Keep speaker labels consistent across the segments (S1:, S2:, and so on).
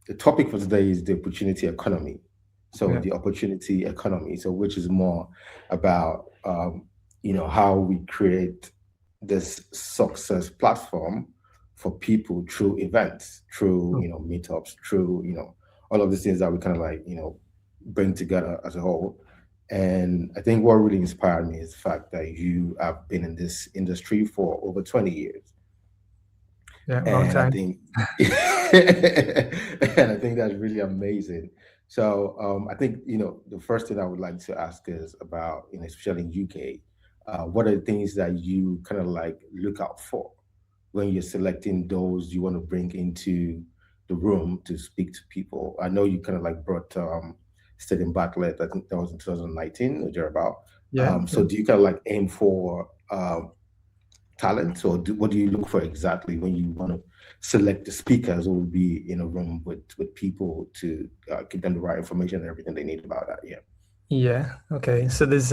S1: The topic for today is the opportunity economy. So
S2: Yeah.
S1: the opportunity economy, so which is more about how we create this success platform for people through events, through
S2: Mm.
S1: meetups, through all of these things that we kind of like bring together as a whole. And I think what really inspired me is the fact that you have been in this industry for over 20 years.
S2: Yeah, long
S1: And I
S2: time.
S1: think and I think that's really amazing. So I think the first thing I would like to ask is about especially in UK, what are the things that you kind of like look out for when you're selecting those you want to bring into the room to speak to people? I know you kind of like brought Stephen Bartlett. I think that was in 2019 or thereabout.
S2: Yeah,
S1: So do you kind of like aim for talent, or what do you look for exactly when you want to select the speakers who will be in a room with people to give them the right information and everything they need about that? Yeah.
S2: yeah. Okay. So there's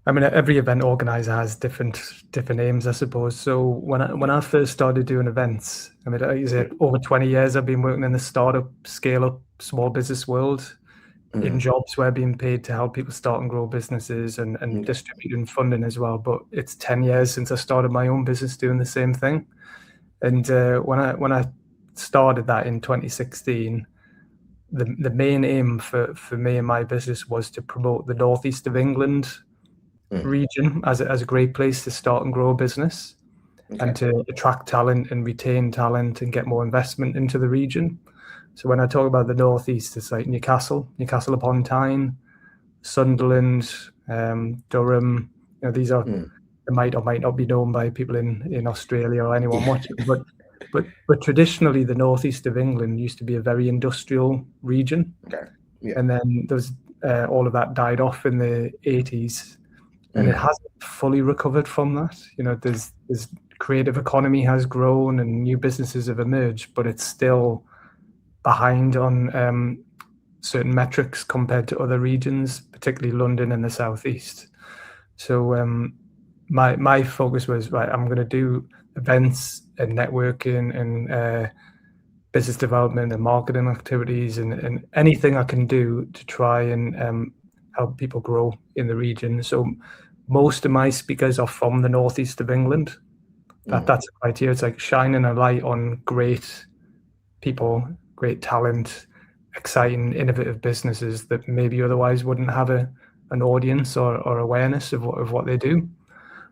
S2: I mean, every event organizer has different aims, I suppose. So when I first started doing events, I mean, like you said, over 20 years I've been working in the startup, scale up, small business world in
S1: Mm,
S2: jobs where being paid to help people start and grow businesses and
S1: okay.
S2: distributing funding as well. But it's 10 years since I started my own business doing the same thing. And when I started that in 2016, the main aim for me and my business was to promote the northeast of England
S1: Mm,
S2: region as a great place to start and grow a business and
S1: okay.
S2: to attract talent and retain talent and get more investment into the region. So when I talk about the northeast, it's like Newcastle upon Tyne, Sunderland, Durham. These are,
S1: Mm,
S2: they might or might not be known by people in Australia or anyone
S1: yeah.
S2: watching, but traditionally the northeast of England used to be a very industrial region,
S1: Okay. Yeah.
S2: and then there's all of that died off in the 80s, and it
S1: Mm,
S2: hasn't fully recovered from that. There's creative economy has grown and new businesses have emerged, but it's still behind on certain metrics compared to other regions, particularly London and the southeast. So my focus was, right, I'm going to do events and networking and business development and marketing activities and anything I can do to try and help people grow in the region. So most of my speakers are from the northeast of England.
S1: mm,
S2: That's a criteria. It's like shining a light on great people, great talent, exciting, innovative businesses that maybe otherwise wouldn't have an audience or awareness of what they do.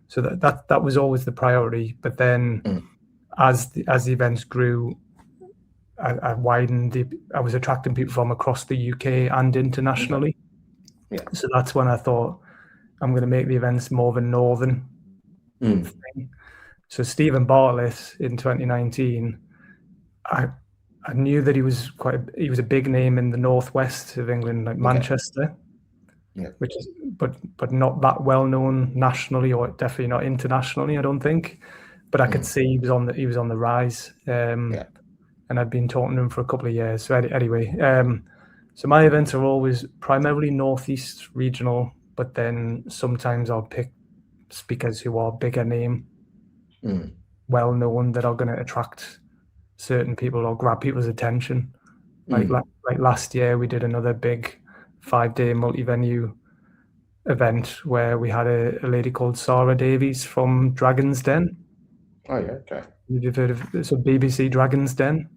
S2: So that was always the priority. But then
S1: mm,
S2: as the events grew, I widened I was attracting people from across the UK and
S1: okay.
S2: internationally.
S1: Yeah.
S2: So that's when I thought I'm going to make the events more of a northern
S1: Mm,
S2: thing. So Stephen Bartlett in 2019, I I knew that he was a big name in the northwest of England, like
S1: okay.
S2: Manchester,
S1: Yeah.
S2: which is but not that well known nationally, or definitely not internationally, I don't think. But I could
S1: Mm,
S2: see he was on the rise.
S1: yeah.
S2: And I'd been talking to him for a couple of years. So anyway, so my events are always primarily northeast regional, but then sometimes I'll pick speakers who are bigger name,
S1: Mm,
S2: well known, that are going to attract certain people or grab people's attention. Like
S1: mm.
S2: like last year, we did another big 5-day multi-venue event where we had a lady called Sarah Davies from Dragon's Den.
S1: Oh yeah. Okay.
S2: You've heard of, so BBC Dragon's Den.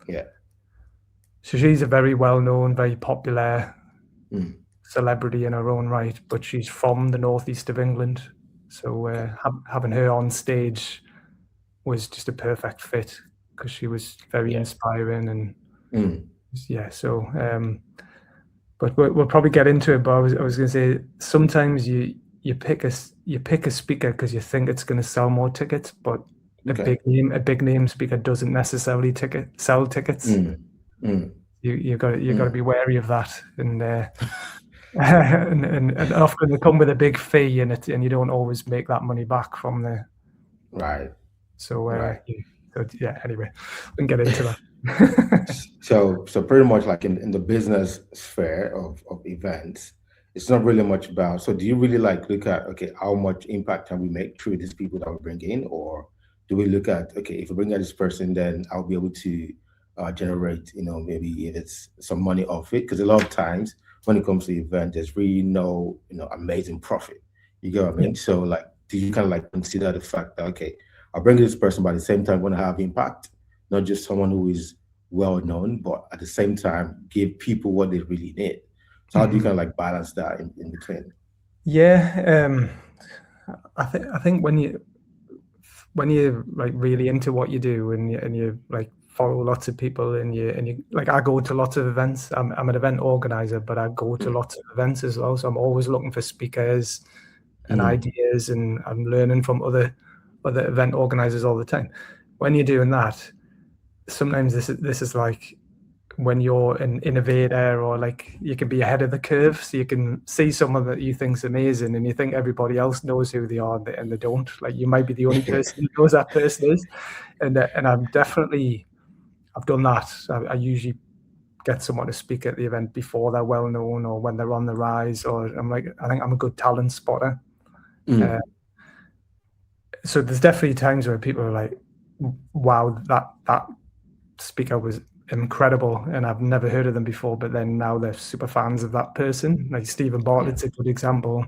S1: Yeah.
S2: So she's a very well-known, very popular
S1: Mm,
S2: celebrity in her own right, but she's from the northeast of England. So
S1: okay.
S2: having her on stage was just a perfect fit because she was very
S1: Yeah.
S2: inspiring and
S1: Mm,
S2: yeah. So, but we'll probably get into it. But I was going to say sometimes you pick a speaker because you think it's going to sell more tickets, but
S1: okay.
S2: a big name speaker doesn't necessarily sell tickets.
S1: Mm, mm,
S2: You got to
S1: mm.
S2: be wary of that and. And often they come with a big fee, and you don't always make that money back from the.
S1: Right.
S2: So,
S1: Right.
S2: yeah. Anyway, we can get into that.
S1: So pretty much like in the business sphere of events, it's not really much about. So do you really like look at, okay, how much impact can we make through these people that we bring in, or do we look at, okay, if we bring out this person, then I'll be able to generate, maybe if it's some money off it. Because a lot of times when it comes to the event, there's really no, amazing profit. You get what I
S2: Yeah.
S1: mean? So like, do you kind of like consider the fact that, okay, I'll bring this person, but at the same time, want to have impact, not just someone who is well known, but at the same time, give people what they really need. So how do you
S2: Mhm.
S1: kind of like balance that in between?
S2: Yeah, I think when you're like really into what you do and you like follow lots of people and you like I go to lots of events. I'm an event organizer, but I go to
S1: Mm,
S2: lots of events as well. So I'm always looking for speakers and
S1: mm,
S2: ideas, and I'm learning from other event organizers all the time. When you're doing that, sometimes this is like when you're an innovator, or like you can be ahead of the curve, so you can see someone that you think's amazing and you think everybody else knows who they are, and they don't. Like you might be the only person who knows that person is. And I've done that. I usually get someone to speak at the event before they're well known or when they're on the rise, or I think I'm a good talent spotter. uh,
S1: mm,
S2: so there's definitely times where people are like, wow, that speaker was incredible and I've never heard of them before, but then now they're super fans of that person. Like Stephen
S1: yeah,
S2: Bartlett's a good example.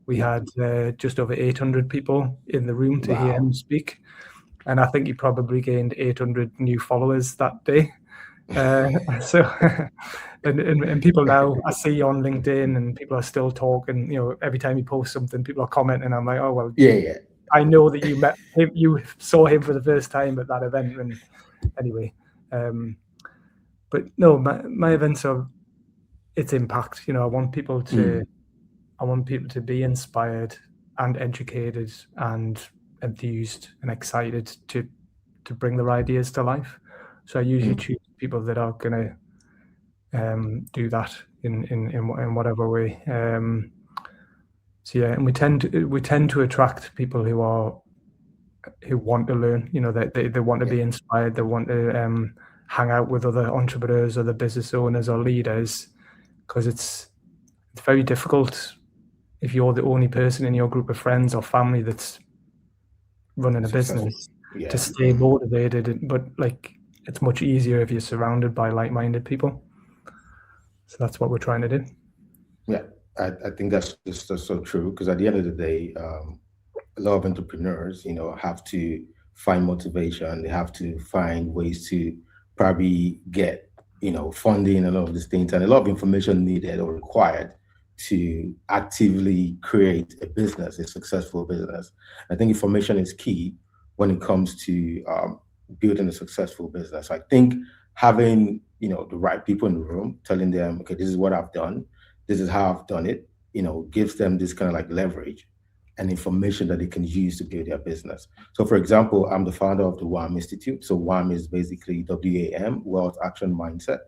S2: We
S1: yeah.
S2: had just over 800 people in the room to hear
S1: Wow.
S2: him speak, and I think he probably gained 800 new followers that day. So and people now I see on LinkedIn, and people are still talking, every time he posts something, people are commenting. I'm like, oh well,
S1: Yeah, yeah.
S2: I know that you met him, you saw him for the first time at that event. And anyway, um but no, my events are, it's impact.
S1: Mm,
S2: I want people to be inspired and educated and enthused and excited to bring their ideas to life. So I usually
S1: mm,
S2: choose people that are going to do that in whatever way. So yeah, and we tend to attract people who want to learn. They want to
S1: yeah,
S2: be inspired. They want to hang out with other entrepreneurs, other business owners, or leaders, because it's very difficult if you're the only person in your group of friends or family that's running a
S1: successful.
S2: business to
S1: Yeah.
S2: stay motivated. But like, it's much easier if you're surrounded by like-minded people. So that's what we're trying to do.
S1: Yeah, I think that's so true because at the end of the day, a lot of entrepreneurs, have to find motivation. They have to find ways to probably get, funding and all of these things, and a lot of information needed or required to actively create a business, a successful business. I think information is key when it comes to building a successful business. I think having, the right people in the room, telling them, okay, this is what I've done, this is how I've done it, gives them this kind of like leverage and information that they can use to build their business. So, for example, I'm the founder of the WAM Institute. So, WAM is basically WAM, Wealth Action Mindset.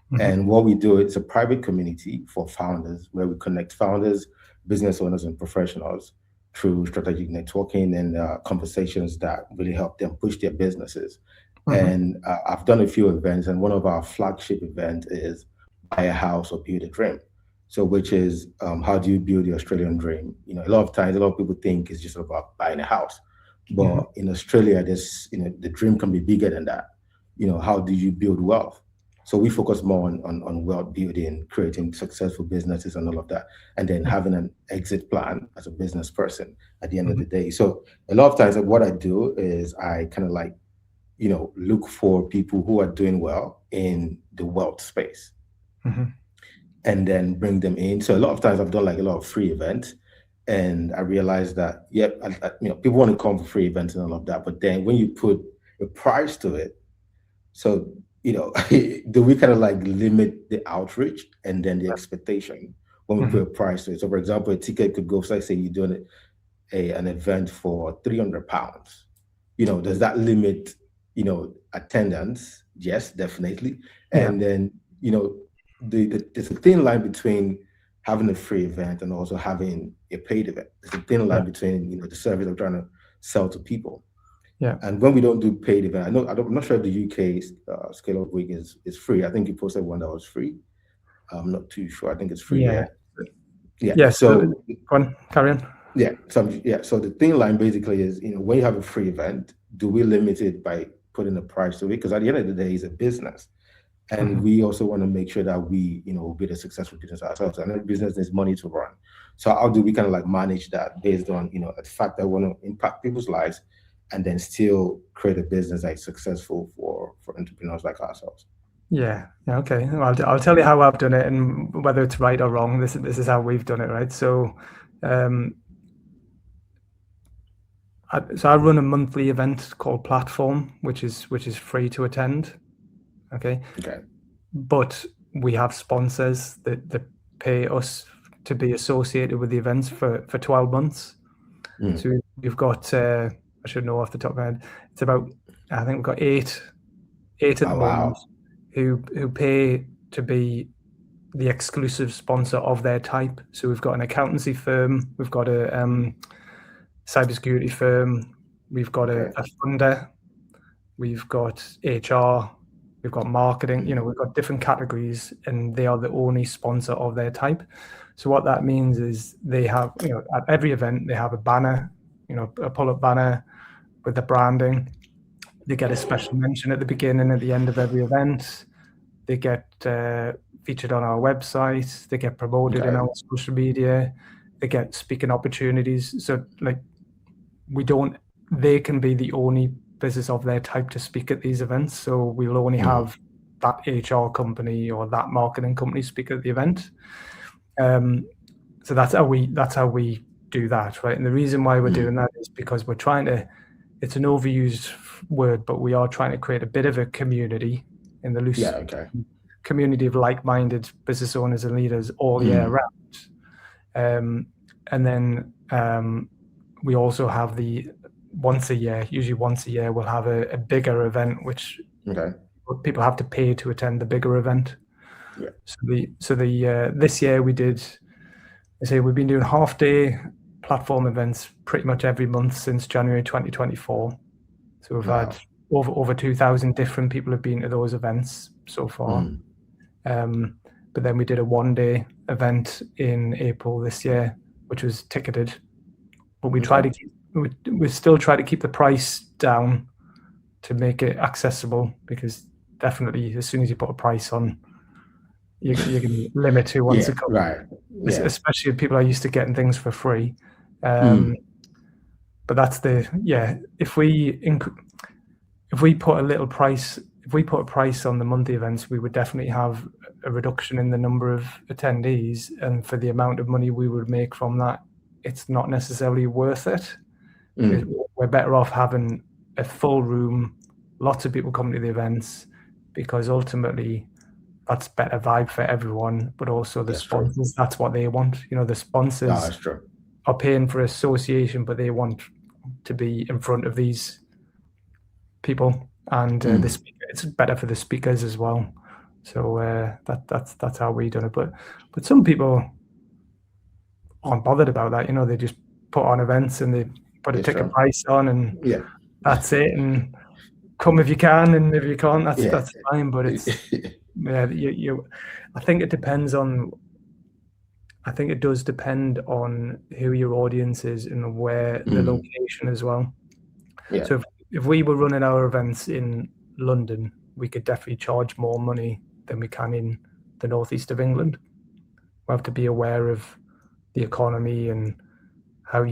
S2: Hmm.
S1: And what we do, it's a private community for founders where we connect founders, business owners, and professionals through strategic networking and conversations that really help them push their businesses.
S2: Hmm.
S1: And I've done a few events, and one of our flagship events is Buy a House or Build a Dream. So, which is how do you build the Australian dream? A lot of times, a lot of people think it's just about buying a house,
S2: Hmm.
S1: but in Australia, there's the dream can be bigger than that. How do you build wealth? So we focus more on wealth building, creating successful businesses and all of that, and then having an exit plan as a business person at the end of
S2: Hmm.
S1: the day. So a lot of times what I do is I kind of like, look for people who are doing well in the wealth space
S2: Hmm.
S1: and then bring them in. So a lot of times I've done like a lot of free events and I realized that, yep, people want to come for free events and all of that. But then when you put a price to it, so, do we kind of like limit the outreach and then the expectation when we put
S2: Hmm.
S1: a price to it? So, for example, a ticket could go, so let's say you're doing an event for £300. Does that limit, attendance? Yes, definitely.
S2: Yeah.
S1: And then, there's a thin line between having a free event and also having a paid event. There's a thin
S2: Yeah.
S1: line between, the service I'm trying to sell to people.
S2: Yeah.
S1: And when we don't do paid event, I'm not sure if the UK Scale Up Week is free. I think you posted one that was free. I'm not too sure. I think it's free.
S2: Yeah.
S1: Yeah, yeah.
S2: Yeah. So
S1: So
S2: go on, carry on.
S1: yeah, so yeah. So the thin line basically is, when you have a free event, do we limit it by putting a price to it, because at the end of the day, it's a business. And
S2: Mhm.
S1: we also want to make sure that we, will build a successful business ourselves. And every business needs money to run. So how do we kind of like manage that based on, the fact that we want to impact people's lives and then still create a business that's successful for entrepreneurs like ourselves?
S2: Yeah. Yeah. Okay. Well, I'll tell you how I've done it, and whether it's right or wrong. This is how we've done it, right? So, I run a monthly event called Platform, which is free to attend. Okay.
S1: Okay.
S2: But we have sponsors that pay us to be associated with the events for 12 months. So we've got, I should know off the top of my head, it's about, I think we've got eight at the
S1: Oh,
S2: moment
S1: wow.
S2: who pay to be the exclusive sponsor of their type. So we've got an accountancy firm, we've got a cybersecurity firm, we've got a funder, we've got HR, we've got marketing, we've got different categories, and they are the only sponsor of their type. So what that means is they have, at every event, they have a banner, a pull-up banner with the branding. They get a special mention at the beginning, at the end of every event. They get featured on our website. They get promoted in our social media. They get speaking opportunities. So they can be the only business of their type to speak at these events. So we'll only have that HR company or that marketing company speak at the event. So that's how we do that, right? And the reason why we're doing that is because we're trying to, it's an overused word, but we are trying to create a bit of a community in the loose community of like-minded business owners and leaders all year round. And then we also have usually once a year, we'll have a bigger event, which people have to pay to attend the bigger event.
S1: Yeah.
S2: So this year we did, we've been doing half-day platform events pretty much every month since January 2024. So we've had over 2,000 different people have been to those events so far. But then we did a one-day event in April this year, which was ticketed. But we still try to keep the price down to make it accessible, because definitely as soon as you put a price on, you can limit who wants to come.
S1: Right. Yeah.
S2: Especially if people are used to getting things for free. But that's if we put a price on the monthly events, we would definitely have a reduction in the number of attendees, and for the amount of money we would make from that, it's not necessarily worth it. We're better off having a full room, lots of people coming to the events, because ultimately that's better vibe for everyone, but also the sponsors, that's what they want. The sponsors are paying for association, but they want to be in front of these people, and it's better for the speakers as well. So that's how we done it. But some people aren't bothered about that. They just put on events and they put a ticket price on, and that's it. And come if you can, and if you can't, that's fine. But it's I think it does depend on who your audience is and where the location as well. Yeah. So if we were running our events in London, we could definitely charge more money than we can in the northeast of England. We have to be aware of the economy and how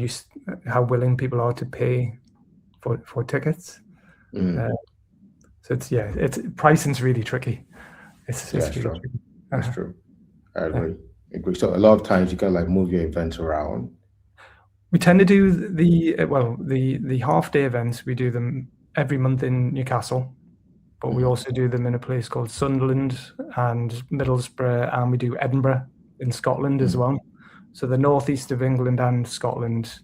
S2: willing people are to pay for tickets. So it's pricing's really tricky. It's really tricky.
S1: That's true. I agree. So a lot of times you can move your events around.
S2: We tend to do the half-day events. We do them every month in Newcastle, but we also do them in a place called Sunderland and Middlesbrough, and we do Edinburgh in Scotland as well. So the northeast of England and Scotland,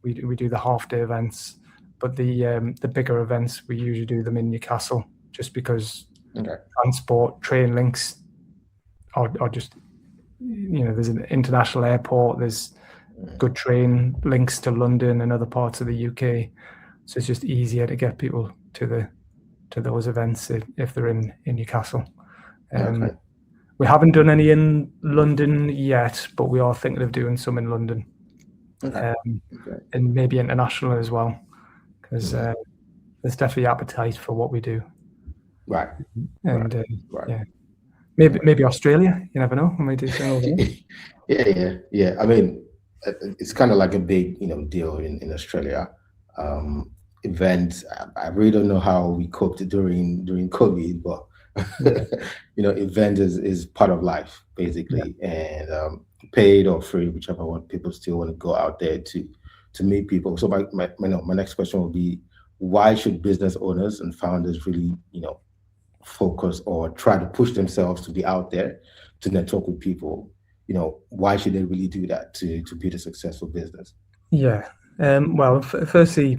S2: we do the half-day events, but the bigger events, we usually do them in Newcastle, just because transport, train links are just, there's an international airport, there's good train links to London and other parts of the UK, so it's just easier to get people to those events if they're in Newcastle. We haven't done any in London yet, but we are thinking of doing some in London, and maybe international as well, because there's definitely appetite for what we do.
S1: Right.
S2: And
S1: Right.
S2: yeah, maybe Australia. You never know. We might do something over there.
S1: Yeah. I mean, it's kind of like a big, deal in Australia. Events. I really don't know how we coped during COVID, but
S2: Yeah,
S1: event is part of life
S2: yeah,
S1: basically, and paid or free, whichever one. People still want to go out there to meet people. So my next question will be, why should business owners and founders really, focus or try to push themselves to be out there to network with people? Why should they really do that to build a successful business?
S2: yeah. Well, firstly,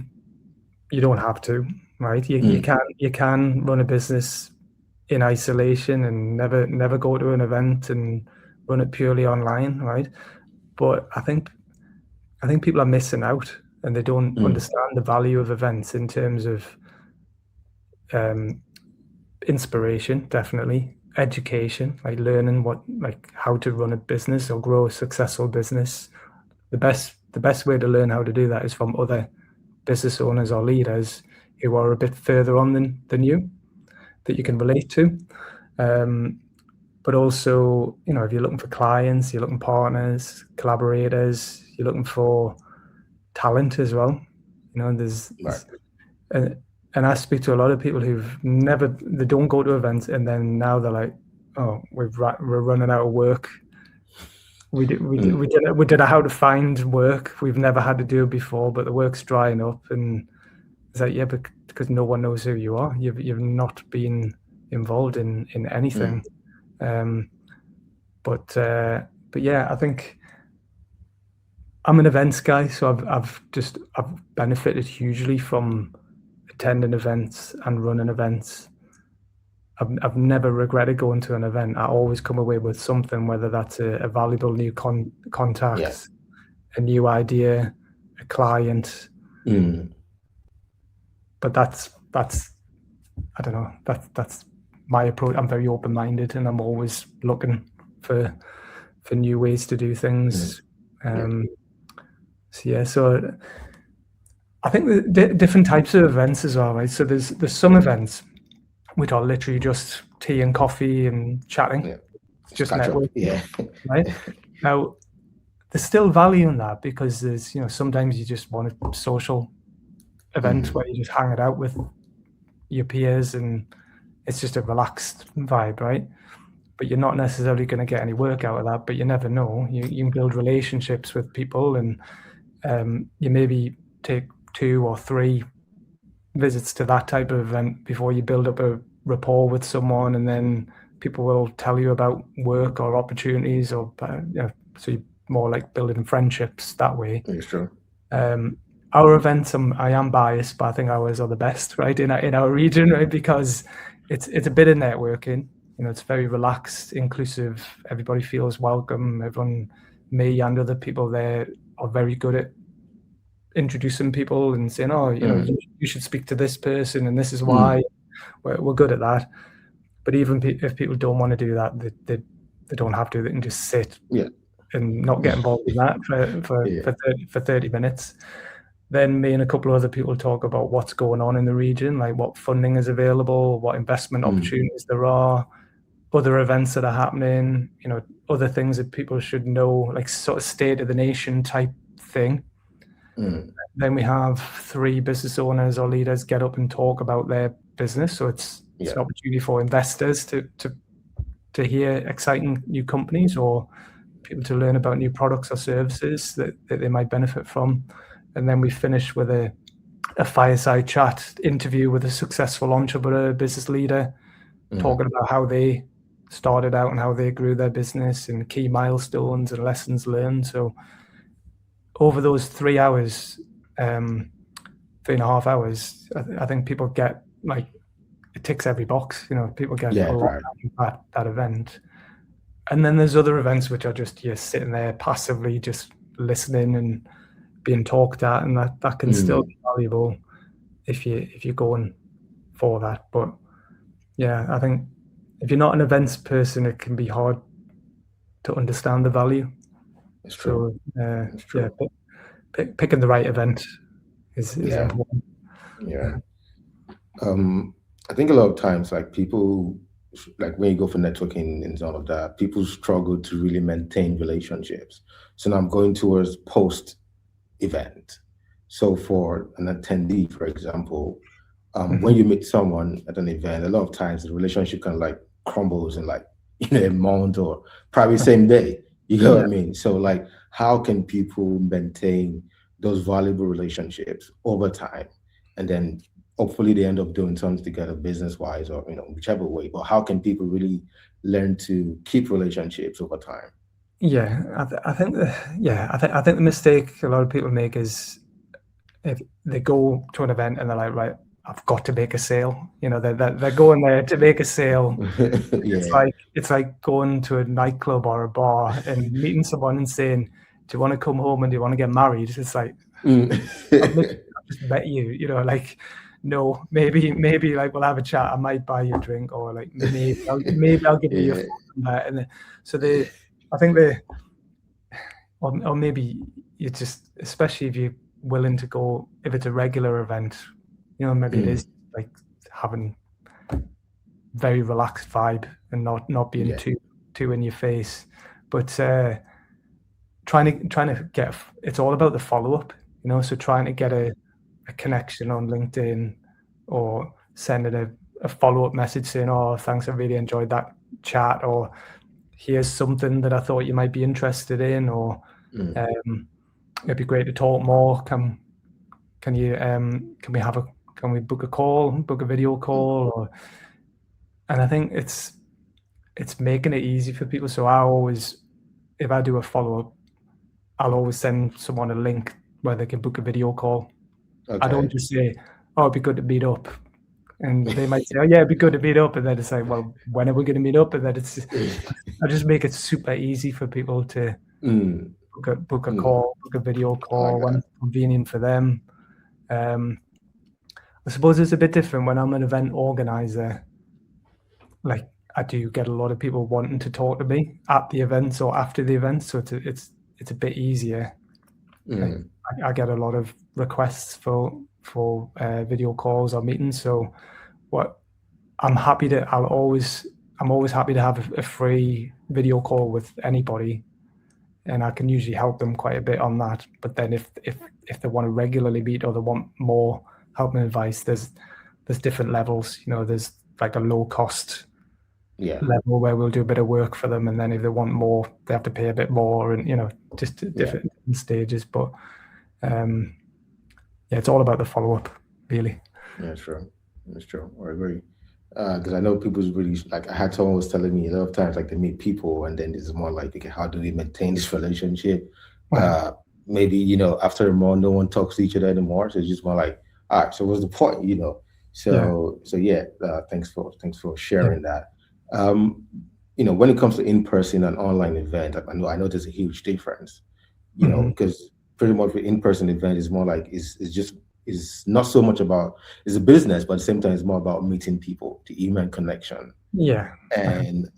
S2: you don't have to, right?
S1: Mm,
S2: You can run a business in isolation and never go to an event and run it purely online, right? But I think people are missing out and they don't
S1: mm,
S2: understand the value of events in terms of um, inspiration, definitely education, like learning like how to run a business or grow a successful business. The best way to learn how to do that is from other business owners or leaders who are a bit further on than you, that you
S1: yeah.
S2: can relate to. Um, but also, if you're looking for clients, you're looking partners, collaborators, you're looking for talent as well.
S1: Right.
S2: There's and, and I speak to a lot of people they don't go to events, and then now they're like, oh, we're running out of work.
S1: Mm,
S2: We did a how to find work. We've never had to do it before, but the work's drying up, and it's like, yeah, because no one knows who you are. You've not been involved in anything.
S1: mm,
S2: Um, but yeah, I think I'm an events guy, so I've benefited hugely from attending events and running events. I've never regretted going to an event. I always come away with something, whether that's a valuable new
S1: yeah.
S2: contact, a new idea, a client.
S1: Mm,
S2: But that's I don't know. That's my approach. I'm very open minded, and I'm always looking for new ways to do
S1: mm,
S2: things.
S1: yeah.
S2: So yeah, so I think the different types of events as well, right? So there's some events which are literally just tea and coffee and chatting.
S1: Yeah.
S2: It's
S1: Just
S2: just
S1: catch up.
S2: networking,
S1: Yeah.
S2: right? Now there's still value in that because there's sometimes you just want a social event
S1: Hmm.
S2: where you just hang it out with your peers and it's just a relaxed vibe, right? But you're not necessarily going to get any work out of that. But you never know. You can build relationships with people, and you maybe take 2 or 3 visits to that type of event before you build up a rapport with someone, and then people will tell you about work or opportunities, or so you're more like building friendships that way.
S1: It's true.
S2: Our events, I am biased, but I think ours are the best, right, in our region, right, because it's a bit of networking. It's very relaxed, inclusive. Everybody feels welcome. Me and other people there are very good at introducing people and saying, oh,
S1: Mm,
S2: you should speak to this person, and this is
S1: mm,
S2: why. We're good at that. But even if people don't want to do that, they don't have to. They can just sit
S1: yeah.
S2: and not get involved in that
S1: Yeah.
S2: for 30 minutes. Then me and a couple of other people talk about what's going on in the region, like what funding is available, what investment
S1: Mm,
S2: opportunities there are, other events that are happening, other things that people should know, like sort of state of the nation type thing.
S1: mm,
S2: Then we have 3 business owners or leaders get up and talk about their business. So it's
S1: yeah.
S2: an opportunity for investors to hear exciting new companies, or people to learn about new products or services that they might benefit from. And then we finish with a fireside chat interview with a successful entrepreneur, business leader,
S1: Mm,
S2: talking about how they started out and how they grew their business and key milestones and lessons learned. So over those 3 hours, 3.5 hours, I think people get like it ticks every box. People get a
S1: yeah.
S2: lot
S1: Right.
S2: out of that event. And then there's other events which are just you're sitting there passively just listening and being talked at, and that can still
S1: Mm,
S2: be valuable if you're going for that. But yeah, I think if you're not an events person, it can be hard to understand the value.
S1: it's true.
S2: So
S1: It's
S2: yeah,
S1: true.
S2: picking the right event is
S1: Yeah.
S2: important.
S1: Yeah. Um, I think a lot of times, like people, like when you go for networking and all of that, people struggle to really maintain relationships. So now I'm going towards post event. So for an attendee, for example, when
S2: Hmm.
S1: you meet someone at an event, a lot of times the relationship kind of like crumbles in like a month or probably same day. You know what I
S2: Yeah,
S1: mean? So like, how can people maintain those valuable relationships over time, and then hopefully they end up doing something together, business wise or whichever way. But how can people really learn to keep relationships over time?
S2: yeah. I think I think the mistake a lot of people make is if they go to an event and they're like, right, I've got to make a sale. You know, they're going there to make a sale.
S1: Yeah.
S2: It's like going to a nightclub or a bar and meeting someone and saying, "Do you want to come home and do you want to get married?" It's like
S1: Mm.
S2: I've just met you. You know, like no, maybe like we'll have a chat. I might buy you a drink, or like maybe I'll give you your
S1: Yeah.
S2: phone number. And so I think they, or maybe you just, especially if you're willing to go, if it's a regular event, you know, maybe it
S1: Mm.
S2: is like having very relaxed vibe and not being
S1: Yeah.
S2: too in your face, but trying to get, it's all about the follow up, you know. So trying to get a connection on LinkedIn, or sending a follow up message saying, "Oh, thanks, I really enjoyed that chat," or "Here's something that I thought you might be interested in," or
S1: Mm.
S2: um, "It'd be great to talk more. Can you can we have a can we book a video
S1: Mm.
S2: call?" Or, and I think it's making it easy for people. So I always, if I do a follow up, I'll always send someone a link where they can book a video call. I don't
S1: Okay.
S2: just say, "Oh, it'd be good to meet up," and they might say, "Oh, yeah, it'd be good to meet up," and then it's like, "Well, when are we going to meet up?" And then I just make it super easy for people to
S1: Mm.
S2: book a
S1: Mm.
S2: call, book a video
S1: I like
S2: call when
S1: that.
S2: it's convenient for them. Um, I suppose it's a bit different when I'm an event organizer. Like I do get a lot of people wanting to talk to me at the events or after the events, so it's a bit easier. Like
S1: Mm.
S2: I get a lot of requests for video calls or meetings. So what I'm happy to, I'm always happy to have a free video call with anybody, and I can usually help them quite a bit on that. But then if they want to regularly meet or they want more help and advice, there's different levels. You know, there's like a low cost
S1: Yeah.
S2: level where we'll do a bit of work for them, and then if they want more, they have to pay a bit more, and you know, just
S1: Yeah.
S2: different stages. But um, yeah, it's all about the follow up, really.
S1: Yeah. True. That's true. I agree. Because I know people's really like I had someone was telling me a lot of times like they meet people and then it's more like okay, how do we maintain this relationship? Uh, Maybe after a month no one talks to each other anymore, so it's just more like all right, so what's the point?
S2: Yeah,
S1: So yeah, thanks for
S2: yeah,
S1: sharing that. Um, when it comes to in person and online event, I know there's a huge difference.
S2: hmm,
S1: Because pretty much the in-person event is more like is just is not so much about it's a business, but at the same time it's more about meeting people, the human connection.
S2: yeah,
S1: And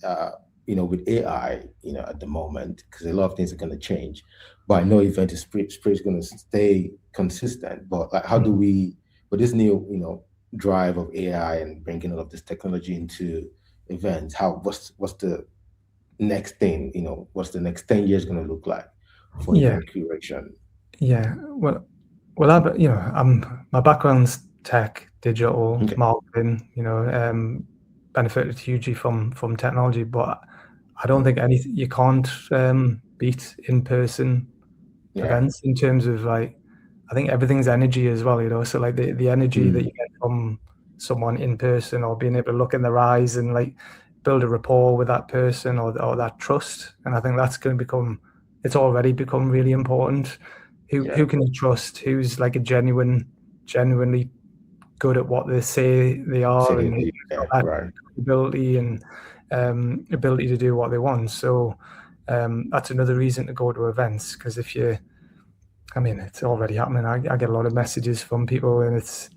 S1: with AI, at the moment, because a lot of things are going to change, but I know event is pretty going to stay consistent. But like, how do
S2: mhm.
S1: we, with this new, drive of AI and bringing all of this technology into events, what's the next thing? What's the next 10 years going to look like for
S2: Yeah,
S1: event curation?
S2: yeah. Well, my background's tech, digital
S1: Okay.
S2: marketing. You know, benefited hugely from technology, but I don't
S1: Mm.
S2: think anything you can't beat in person
S1: Yeah.
S2: events in terms of like, I think everything's energy as well, you know. So like the energy that you
S1: Mm.
S2: get from someone in person, or being able to look in their eyes and like build a rapport with that person, or that trust. And I think that's going to become, it's already become really important.
S1: Yeah.
S2: Who can you trust? Who's like a genuinely good at what they say they are, and who's got
S1: Yeah.
S2: that
S1: Right.
S2: ability and ability to do what they want. So that's another reason to go to events, because if you, I mean, it's already happening. I get a lot of messages from people, and it's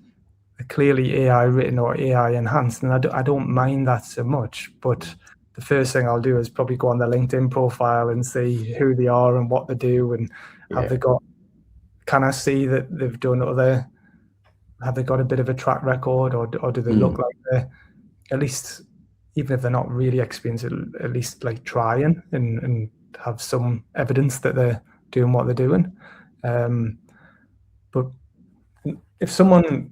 S2: clearly AI written or AI enhanced, and I don't mind that so much. But the first thing I'll do is probably go on their LinkedIn profile and see who they are and what they do, and have
S1: Yeah.
S2: they got? Can I see that they've done other have they got a bit of a track record, or do they look like they're, at least, even if they're not really experienced, at least like trying and have some evidence that they're doing what they're doing. But if someone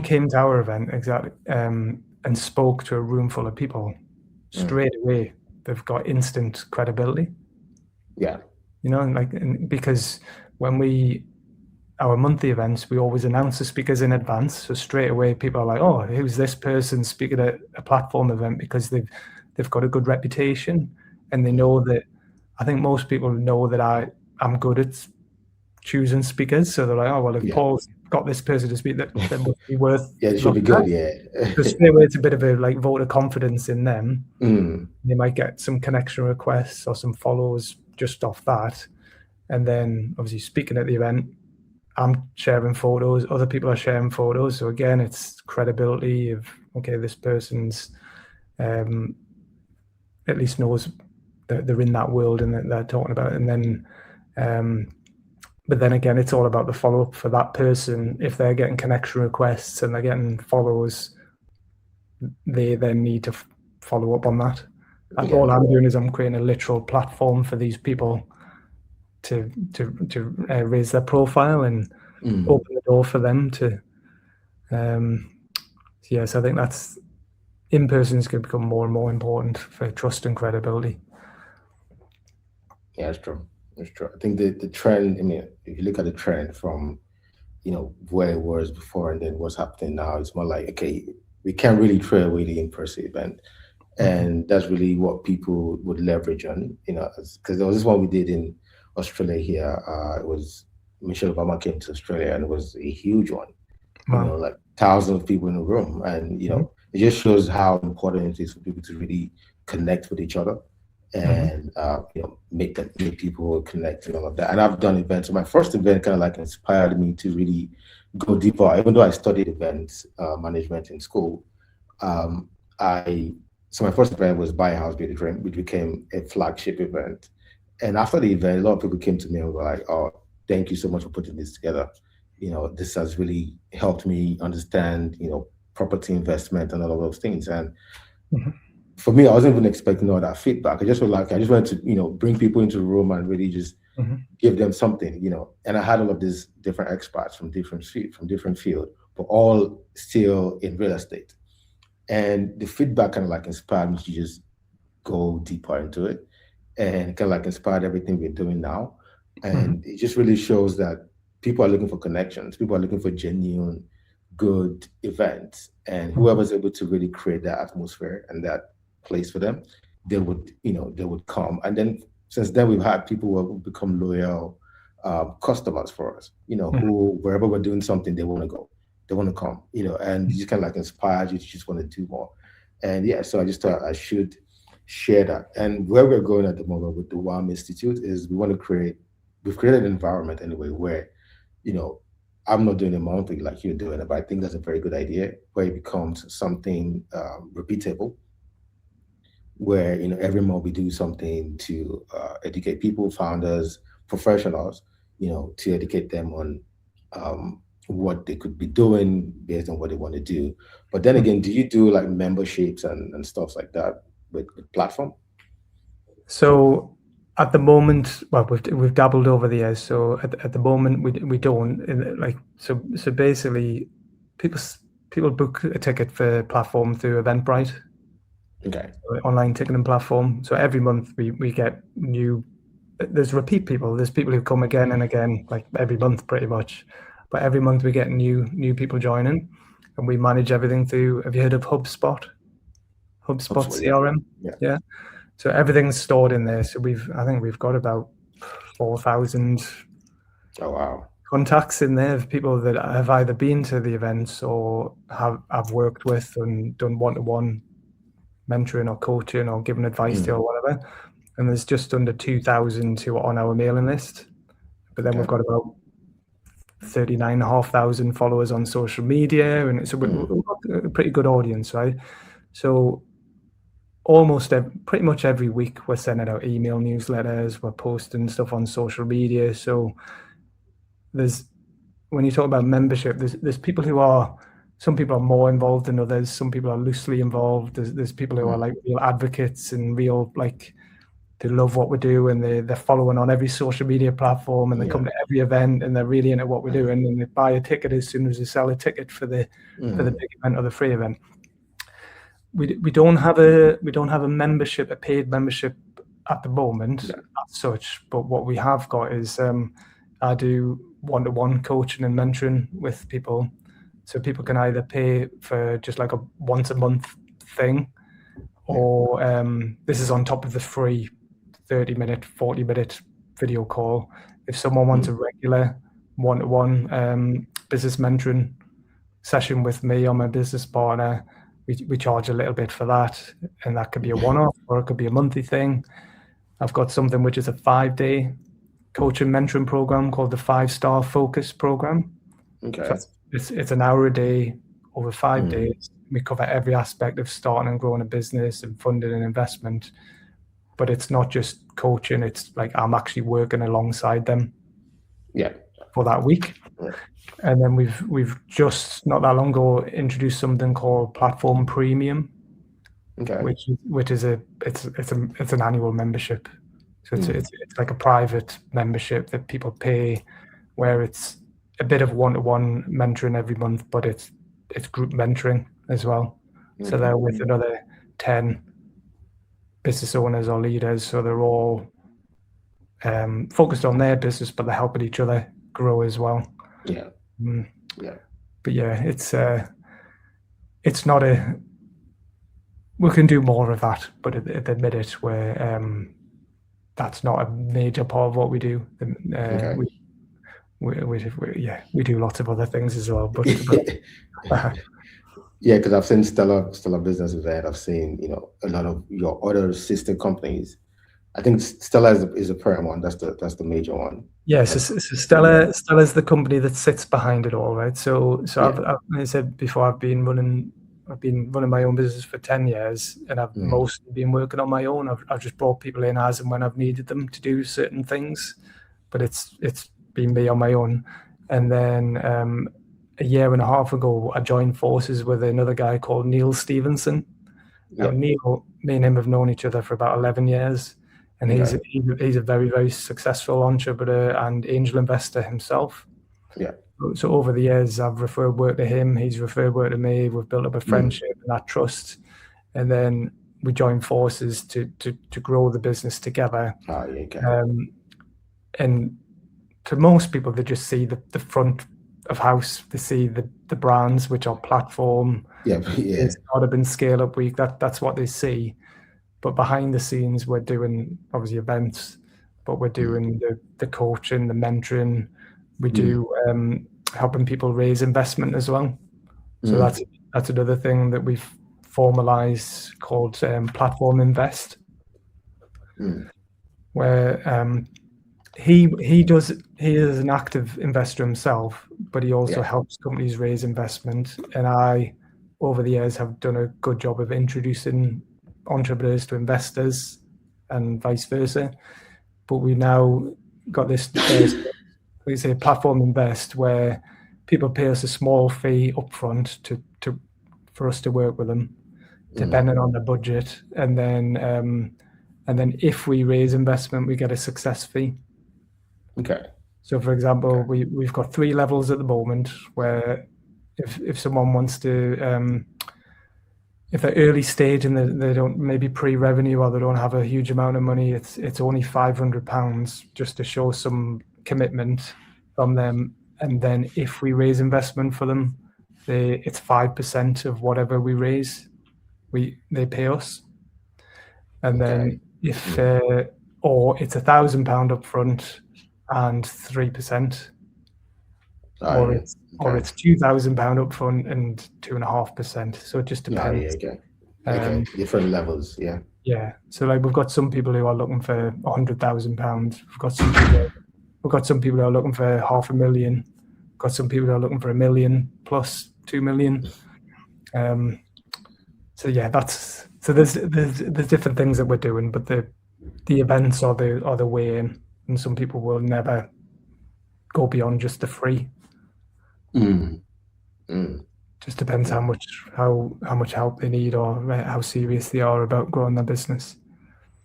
S2: came to our event exactly and spoke to a room full of people, straight away they've got instant credibility.
S1: Yeah.
S2: You know, and because when our monthly events, we always announce the speakers in advance. So straight away, people are like, "Oh, who's this person speaking at a platform event?" Because they've got a good reputation, and they know that. I think most people know that I'm good at choosing speakers. So they're like, "Oh, well, if Paul's got this person to speak, that must be worth."
S1: Yeah, it should be good. Yeah.
S2: So straight away, it's a bit of a like vote of confidence in them. They might get some connection requests or some follows just off that, and then obviously speaking at the event, I'm sharing photos, other people are sharing photos. So again, it's credibility of, okay, this person's at least knows that they're in that world and that they're talking about it. And then, but then again, it's all about the follow-up for that person. If they're getting connection requests and they're getting follows, they then need to follow up on that. And all I'm doing is I'm creating a literal platform for these people to raise their profile and open the door for them to. Yes, I think that's in-person is going to become more and more important for trust and credibility.
S1: Yeah, it's true. It's true. I think the trend. I mean, if you look at the trend from, where it was before and then what's happening now, it's more like, okay, we can't really throw away the in-person event, and that's really what people would leverage on. Because there was this one we did in Australia here. It was Michelle Obama came to Australia, and it was a huge one.
S2: Wow.
S1: Like thousands of people in the room, and it just shows how important it is for people to really connect with each other, and make people connect and all of that. And I've done events. So my first event kind of like inspired me to really go deeper. Even though I studied events management in school, so my first event was Buy a House, Be a Dream, which became a flagship event. And after the event, a lot of people came to me and were like, "Oh, thank you so much for putting this together. This has really helped me understand, property investment and all of those things." And for me, I wasn't even expecting all that feedback. I just wanted to, bring people into the room and really just give them something, And I had all of these different experts from different fields, but all still in real estate. And the feedback kind of like inspired me to just go deeper into it, and kind of like inspired everything we're doing now. And it just really shows that people are looking for connections. People are looking for genuine, good events, and whoever's able to really create that atmosphere and that place for them, they would come. And then since then, we've had people who have become loyal customers for us. Who wherever we're doing something, they want to go, they want to come. And you just kind of like inspired you to just want to do more. And yeah, so I just thought I should share that. And where we're going at the moment with the WAM Institute is we've created an environment anyway where, I'm not doing it monthly like you're doing it, but I think that's a very good idea where it becomes something repeatable, where, every month we do something to educate people, founders, professionals, to educate them on what they could be doing based on what they want to do. But then again, do you do like memberships and stuff like that with platform?
S2: So at the moment, well, we've dabbled over the years. So at the moment, we don't like so basically, people book a ticket for platform through Eventbrite,
S1: Okay.
S2: online ticketing platform. So every month we get new. There's repeat people. There's people who come again and again, like every month pretty much. But every month we get new people joining, and we manage everything through. Have you heard of HubSpot? HubSpot CRM. Yeah. So everything's stored in there. So I think we've got about 4,000 contacts in there of people that have either been to the events or have worked with and done one-to-one mentoring or coaching or given advice to or whatever. And there's just under 2,000 who are on our mailing list. But then we've got about 39,500 followers on social media, and we've got a pretty good audience, right? So pretty much every week we're sending out email newsletters, we're posting stuff on social media. So when you talk about membership, there's people who are, some people are more involved than others. Some people are loosely involved. There's people who are like real advocates and real, like, they love what we do, and they're following on every social media platform, and they come to every event, and they're really into what we're doing, and they buy a ticket as soon as they sell a ticket for the big event or the free event. We don't have a membership, a paid membership at the moment as such, but what we have got is I do one-to-one coaching and mentoring with people, so people can either pay for just like a once a month thing, or this is on top of the free 30-minute, 40-minute video call. If someone wants a regular one-to-one business mentoring session with me or my business partner, we charge a little bit for that, and that could be a one-off or it could be a monthly thing. I've got something which is a 5-day coaching mentoring program called the 5-Star Focus program.
S1: Okay.
S2: So it's an hour a day over 5 days. We cover every aspect of starting and growing a business and funding and investment, but it's not just coaching. It's like I'm actually working alongside them for that week. And then we've just not that long ago introduced something called Platform Premium, which is it's an annual membership. So it's like a private membership that people pay, where it's a bit of one-to-one mentoring every month, but it's group mentoring as well. So they're with another 10 business owners or leaders, so they're all focused on their business, but they're helping each other grow as well. But yeah, it's not a, we can do more of that, but at the minute where that's not a major part of what we do. We do lots of other things as well, but
S1: yeah, because I've seen Stellar Business Event. I've seen, you know, a lot of your other sister companies. I think Stella is a parent one. That's the major one.
S2: Yes, so Stella is the company that sits behind it all, right? So I've, as I said before, I've been running my own business for 10 years, and I've mostly been working on my own. I've just brought people in as and when I've needed them to do certain things, but it's been me on my own. And then a year and a half ago, I joined forces with another guy called Neil Stevenson. Now, Neil, me and him have known each other for about 11 years. And he's a very, very successful entrepreneur and angel investor himself. So over the years, I've referred work to him. He's referred work to me. We've built up a friendship and that trust. And then we joined forces to grow the business together. And to most people, they just see the front of house. They see the brands, which are Platform. It's Startup and Scaleup Week. That's what they see. But behind the scenes, we're doing obviously events, but we're doing the coaching, the mentoring. We do helping people raise investment as well. So that's another thing that we've formalized called Platform Invest, where he is an active investor himself, but he also helps companies raise investment. And I, over the years, have done a good job of introducing entrepreneurs to investors and vice versa. But we now got this we say Platform Invest, where people pay us a small fee upfront for us to work with them, depending on the budget, and then if we raise investment, we get a success fee. So for example, we've got 3 levels at the moment, where if someone wants to if they're early stage and they don't, maybe pre-revenue, or they don't have a huge amount of money, it's only £500 just to show some commitment from them. And then if we raise investment for them, it's 5% of whatever we raise, they pay us. And then if or it's £1,000 upfront and 3%, or it's £2,000 upfront and 2.5%. So it just depends.
S1: Different levels.
S2: So like we've got some people who are looking for £100,000. We've got some people who are looking for $500,000. We've got some people who are looking for $1 million plus $2 million. So there's different things that we're doing, but the events are the way in, and some people will never go beyond just the free.
S1: Mm, mm,
S2: Just depends
S1: yeah.
S2: how much help they need or how serious they are about growing their business.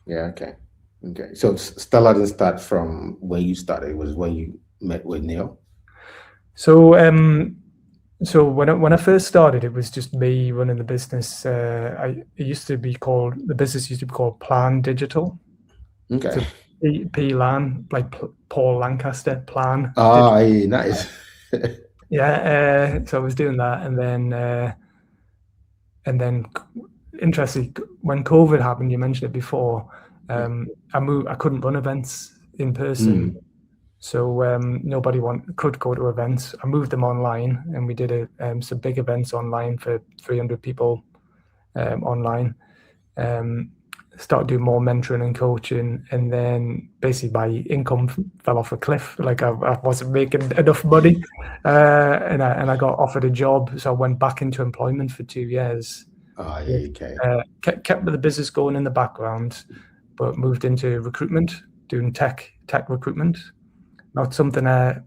S1: Yeah. Okay. Okay. So Stella didn't start from when you started. It was when you met with Neil.
S2: So so when I first started, it was just me running the business. It used to be called the business used to be called Plan Digital.
S1: Okay.
S2: So Plan, like Paul Lancaster, Plan Digital.
S1: Ah, yeah, nice.
S2: Yeah. So I was doing that, and then interestingly, when COVID happened, you mentioned it before.
S1: Yeah.
S2: I couldn't run events in person,
S1: Mm,
S2: so nobody could go to events. I moved them online, and we did some big events online for 300 people online. Um, Started doing more mentoring and coaching, and then basically my income fell off a cliff. Like I wasn't making enough money, and I got offered a job, so I went back into employment for 2 years.
S1: ah,
S2: With,
S1: yeah, okay.
S2: kept the business going in the background, but moved into recruitment, doing tech recruitment. Not something I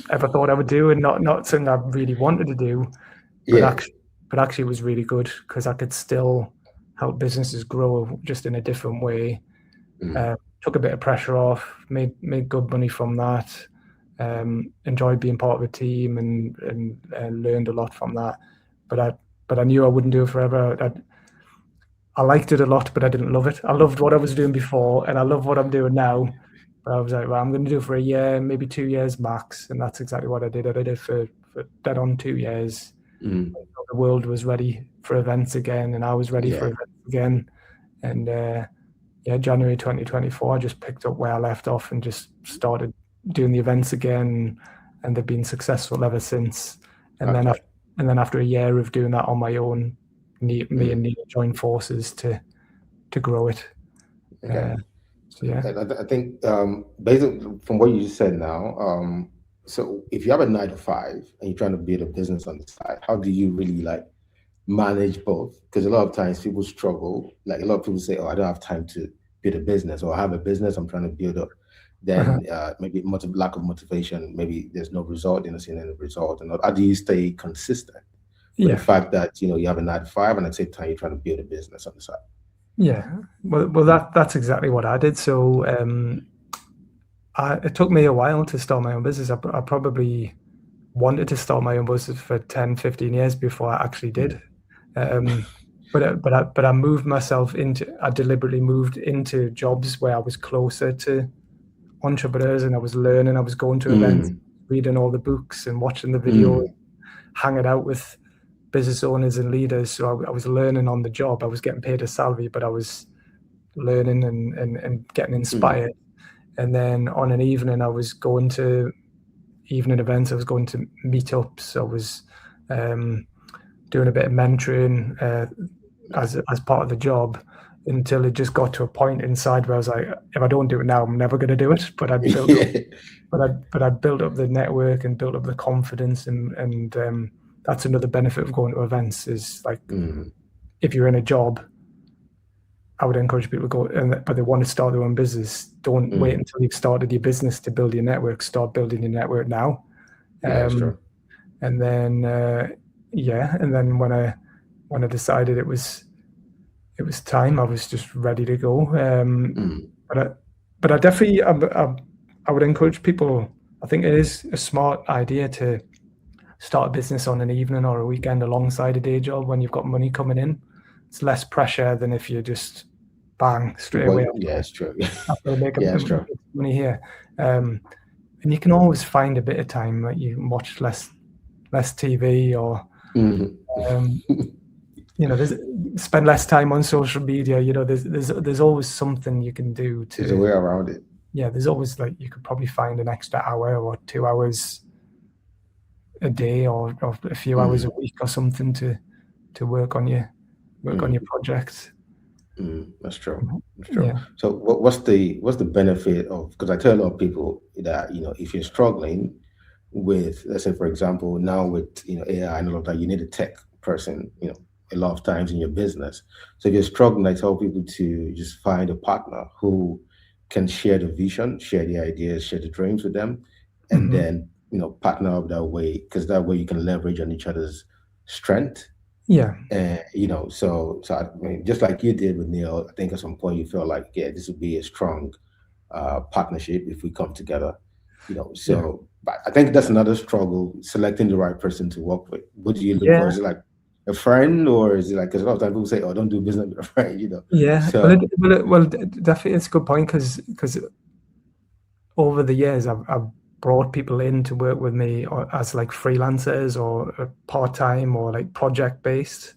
S2: ever thought I would do, and not something I really wanted to do, but
S1: Yeah.
S2: actually it was really good because I could still help businesses grow just in a different way.
S1: Mm,
S2: Took a bit of pressure off, made good money from that. Enjoyed being part of a team and learned a lot from that. But I knew I wouldn't do it forever. I liked it a lot, but I didn't love it. I loved what I was doing before, and I love what I'm doing now. But I was like, well, I'm going to do it for a year, maybe 2 years max, and that's exactly what I did. I did it for dead on 2 years.
S1: mm,
S2: The world was ready for events again, and I was ready for
S1: yeah.
S2: events again. And yeah, January 2024, I just picked up where I left off and just started doing the events again, and they've been successful ever since. And then
S1: Okay.
S2: after, and then after a year of doing that on my own, me and
S1: Mm,
S2: Neil joined forces to grow it.
S1: okay.
S2: Uh, so yeah.
S1: I think based from what you just said now, so if you have a 9 to 5 and you're trying to build a business on the side, how do you really like manage both? Because a lot of times people struggle. Like a lot of people say, "Oh, I don't have time to build a business," or "I have a business I'm trying to build up."
S2: Uh-huh.
S1: Then maybe lack of motivation. Maybe there's no result. They're not seeing any result. And how do you stay consistent with the
S2: Yeah.
S1: fact that you have a 9 to 5 and at the same time you're trying to build a business on the side?
S2: Yeah. Well, that's exactly what I did. So it took me a while to start my own business. I probably wanted to start my own business for 10, 15 years before I actually did.
S1: Mm,
S2: But I moved myself I deliberately moved into jobs where I was closer to entrepreneurs, and I was learning. I was going to events,
S1: mm,
S2: reading all the books and watching the videos,
S1: mm,
S2: hanging out with business owners and leaders. So I was learning on the job. I was getting paid a salary, but I was learning and getting
S1: mm,
S2: inspired. And then on an evening, I was going to evening events. I was going to meetups. I was um, doing a bit of mentoring as part of the job until it just got to a point inside where I was like, if I don't do it now, I'm never going to do it.
S1: yeah.
S2: But I built up the network and built up the confidence, and that's another benefit of going to events is like
S1: Mm,
S2: if you're in a job, I would encourage people to go, but they want to start their own business. Don't wait
S1: mm.
S2: until you've started your business to build your network. Start building your network now.
S1: Yeah, that's
S2: Um,
S1: true.
S2: and then yeah, and then when I decided it was time, I was just ready to go.
S1: Mm,
S2: But I definitely I would encourage people. I think it is a smart idea to start a business on an evening or a weekend alongside a day job when you've got money coming in. It's less pressure than if you just bang straight away
S1: yeah, it's true.
S2: after
S1: Yeah, it's true.
S2: money here. Um, and you can always find a bit of time. Like you can watch less TV, or
S1: Mhm.
S2: um, there's spend less time on social media. There's always something you can do
S1: There's a
S2: to.
S1: way around it.
S2: Yeah, there's always like you could probably find an extra hour or 2 hours a day, or a few hours a
S1: Mm,
S2: week or something to work on your
S1: mm,
S2: projects.
S1: that's true.
S2: Mhm.
S1: That's true.
S2: Yeah.
S1: So what's the benefit of, because I tell a lot of people that if you're struggling with, let's say for example, now with AI and all of that, you need a tech person, a lot of times in your business. So if you're struggling, I tell people to just find a partner who can share the vision, share the ideas, share the dreams with them, and
S2: Hmm.
S1: then partner up that way, because that way you can leverage on each other's strength.
S2: Yeah,
S1: And so I mean, just like you did with Neil, I think at some point you felt like, yeah, this would be a strong partnership if we come together.
S2: yeah,
S1: So but I think that's another struggle, selecting the right person to work with. What do you look for?
S2: yeah,
S1: Is it like a friend, or is it like, because a lot of times people say, oh, don't do business with a friend,
S2: yeah. Well,
S1: So
S2: definitely, it's a good point because over the years, I've brought people in to work with me as like freelancers or part time or like project based.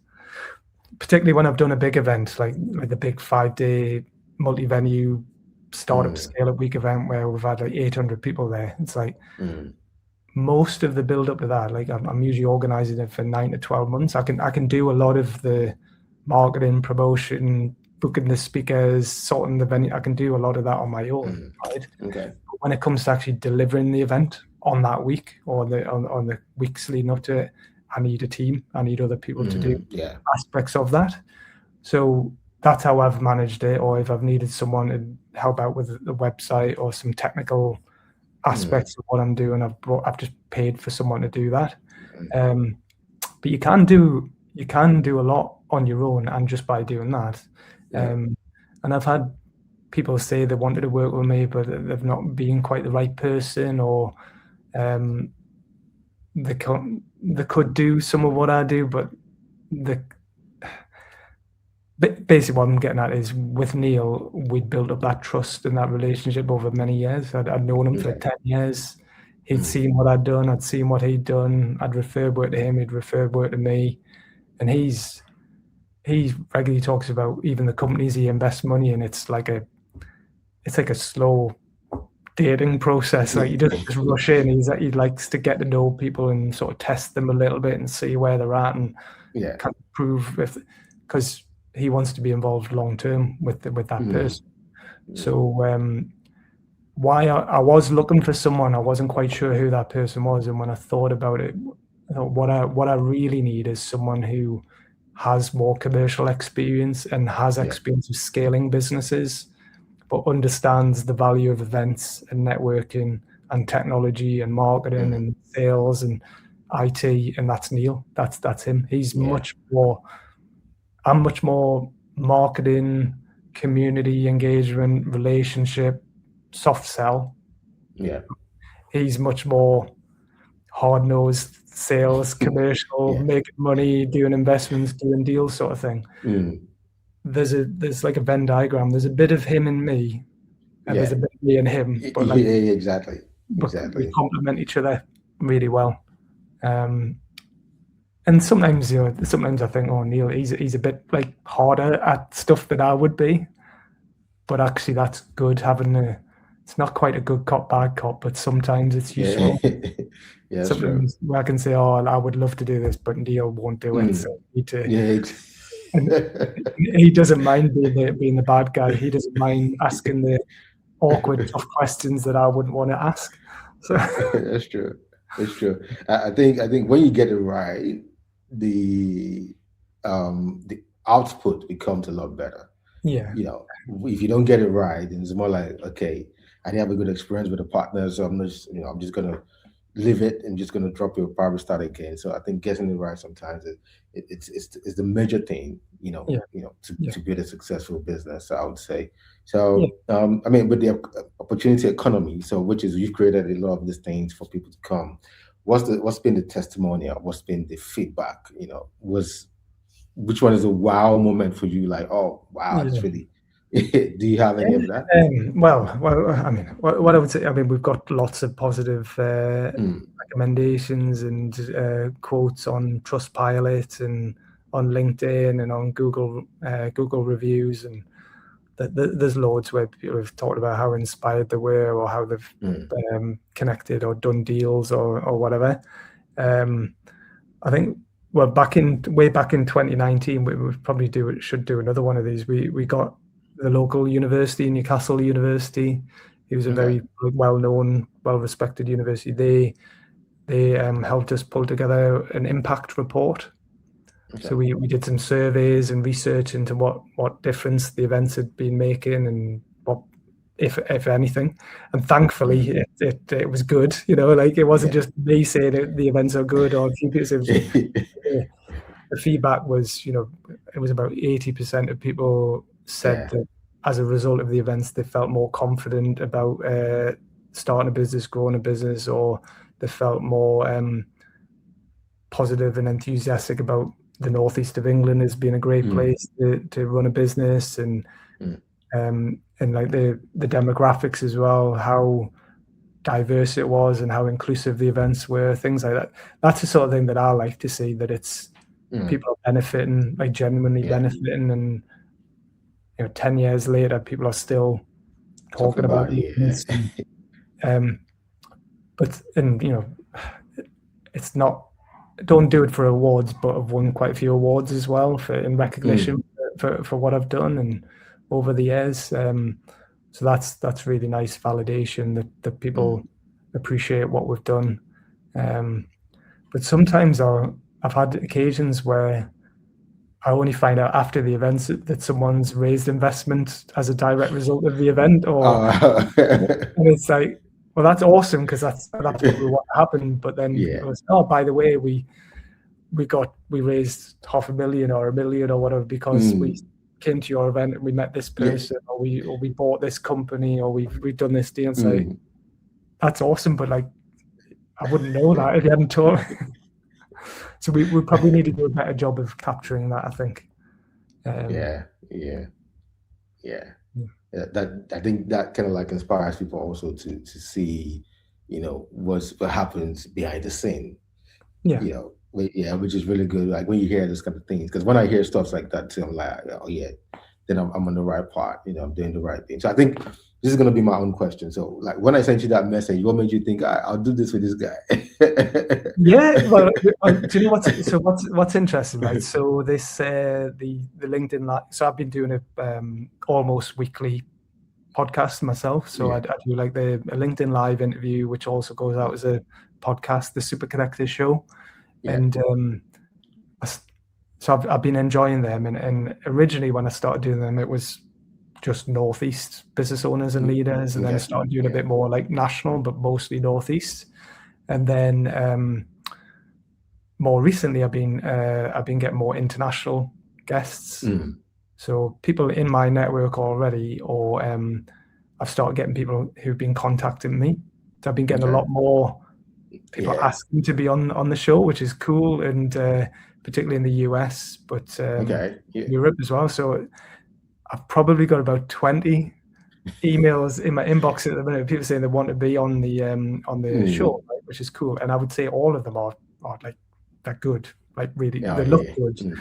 S2: Particularly when I've done a big event like the big 5 day multi-venue startup
S1: mm,
S2: scale up week event where we've had like 800 people there. It's like
S1: mm,
S2: most of the build up to that, like I'm usually organizing it for 9 to 12 months. I can do a lot of the marketing, promotion, booking the speakers, sorting the venue. I can do a lot of that on my own,
S1: mm.
S2: right?
S1: Okay.
S2: But when it comes to actually delivering the event on that week or on the weeks leading up to it, I need a team. I need other people to do
S1: Yeah.
S2: aspects of that. So that's how I've managed it. Or if I've needed someone to help out with the website or some technical
S1: Mm,
S2: aspects of what I'm doing, I've just paid for someone to do that.
S1: mm,
S2: Um, but you can do a lot on your own and just by doing that.
S1: yeah.
S2: Um, and I've had people say they wanted to work with me, but they've not been quite the right person, or um, they could do some of what I do, but the basically what I'm getting at is with Neil, we'd built up that trust and that relationship over many years. I'd known him for
S1: Okay.
S2: 10 years. He'd
S1: Mm,
S2: seen what I'd done. I'd seen what he'd done. I'd referred work to him. He'd referred work to me. And he regularly talks about even the companies he invests money in. It's like a slow dating process. Like he doesn't just rush in. He likes to get to know people and sort of test them a little bit and see where they're at and
S1: yeah.
S2: kind of prove if, because he wants to be involved long term with that
S1: Mm,
S2: person.
S1: mm,
S2: So why I was looking for someone, I wasn't quite sure who that person was, and when I thought about it, I thought what I really need is someone who has more commercial experience and has
S1: yeah.
S2: experience of scaling businesses, but understands the value of events and networking and technology and marketing
S1: Mm,
S2: and sales and IT, and that's Neil. That's him.
S1: yeah.
S2: I'm much more marketing, community engagement, relationship, soft sell.
S1: Yeah.
S2: He's much more hard nosed sales, commercial,
S1: Yeah.
S2: making money, doing investments, doing deals sort of thing.
S1: Mm,
S2: There's like a Venn diagram. There's a bit of him and me, and there's
S1: yeah.
S2: a bit of me and him, but like
S1: Yeah. Exactly.
S2: we
S1: Exactly.
S2: complement each other really well. Um, and sometimes I think, oh, Neil, he's a bit like harder at stuff than I would be, but actually that's good having a. It's not quite a good cop, bad cop, but sometimes it's
S1: Yeah.
S2: useful.
S1: Yeah. That's true.
S2: Sometimes I can say, "Oh, I would love to do this," but Neil won't do it. So
S1: Mm,
S2: I need to,
S1: yeah.
S2: and he doesn't mind being the bad guy. He doesn't mind asking the awkward, tough questions that I wouldn't want to ask. So
S1: That's true. That's true. I think when you get it right, the the output becomes a lot better.
S2: yeah,
S1: If you don't get it right, then it's more like, okay, I didn't have a good experience with a partner, so I'm just gonna leave it and just gonna drop it, probably start again. So I think getting it right sometimes it's the major thing,
S2: yeah,
S1: to,
S2: yeah,
S1: to build a successful business, I would say.
S2: yeah,
S1: So I mean, with the opportunity economy, so which is, you've created a lot of these things for people to come. What's been the testimonial? What's been the feedback? Was which one is a wow moment for you? Like, oh wow, this
S2: yeah.
S1: really. Do you have any of that?
S2: Well, I mean, what I would say, I mean, we've got lots of positive
S1: Mm,
S2: recommendations and quotes on Trustpilot and on LinkedIn and on Google reviews, and there's loads where people have talked about how inspired they were or how they've
S1: mm,
S2: connected or done deals or whatever. Um, I think well way back in 2019, we would probably should do another one of these. We got the local university, Newcastle University. It was a
S1: okay.
S2: very well known, well respected university. They helped us pull together an impact report.
S1: Okay.
S2: So we did some surveys and research into what difference the events had been making and what if anything. And thankfully,
S1: Mm.
S2: it was good. Like it wasn't
S1: Yeah.
S2: just me saying the events are good or a few people. It was the feedback was, it was about 80% of people said
S1: Yeah.
S2: that as a result of the events, they felt more confident about starting a business, growing a business, or they felt more positive and enthusiastic about the northeast of England as being a great
S1: Mm.
S2: place to run a business,
S1: Mm.
S2: and like the demographics as well, how diverse it was and how inclusive the events were, things like that. That's the sort of thing that I like to see, that it's
S1: Mm.
S2: people are benefiting, like genuinely
S1: Yeah.
S2: benefiting, and 10 years later, people are still
S1: Talk
S2: talking about
S1: about
S2: the
S1: it.
S2: events. Um, but and it's not, don't do it for awards, but I've won quite a few awards as well for in
S1: Mm.
S2: recognition for what I've done and over the years. So that's really nice validation that
S1: Mm.
S2: people appreciate what we've done. But sometimes I've had occasions where I only find out after the events that someone's raised investment as a direct result of the event, or
S1: Uh,
S2: and it's like, well, that's awesome because that's what we want to happen. But then
S1: yeah.
S2: people say, oh, by the way, we raised 500,000 or 1 million or whatever because we
S1: Mm.
S2: came to your event and we met this
S1: Yeah.
S2: person, or we bought this company, or we've done this deal. So
S1: Mm.
S2: that's awesome, but like I wouldn't know that if you hadn't told. So we probably need to do a better job of capturing that, I think. Um,
S1: Yeah. Yeah. Yeah. Yeah, that I think that kind of like inspires people also to see, what happens behind the scene.
S2: yeah,
S1: Yeah, which is really good. Like when you hear this kind of things, because when I hear stuff like that too, I'm like, oh yeah, then I'm on the right part. I'm doing the right thing. So I think this is gonna be my own question. So like when I sent you that message, what made you think I'll do this with this guy?
S2: yeah. Well, do you know what's interesting, right? So this the LinkedIn live. So I've been doing a almost weekly podcast myself. So I
S1: Yeah,
S2: do like a LinkedIn live interview, which also goes out as a podcast, the Super Connected Show.
S1: yeah.
S2: And so I've been enjoying them. And originally when I started doing them, it was just Northeast business owners and
S1: Mm,
S2: leaders, and then
S1: okay,
S2: started doing a
S1: yeah,
S2: bit more like national, but mostly Northeast. And then more recently, I've been getting more international guests.
S1: mm,
S2: So people in my network already, or I've started getting people who've been contacting me. So I've been getting a
S1: okay,
S2: lot more people
S1: yeah,
S2: asking to be on the show, which is cool, and particularly in the US, but
S1: okay, yeah,
S2: Europe as well. So I've probably got about 20 emails in my inbox at the minute. People saying they want to be on the show,
S1: mm,
S2: right, which is cool. And I would say all of them are like they're good, like really
S1: oh
S2: they look
S1: yeah,
S2: good.
S1: mm,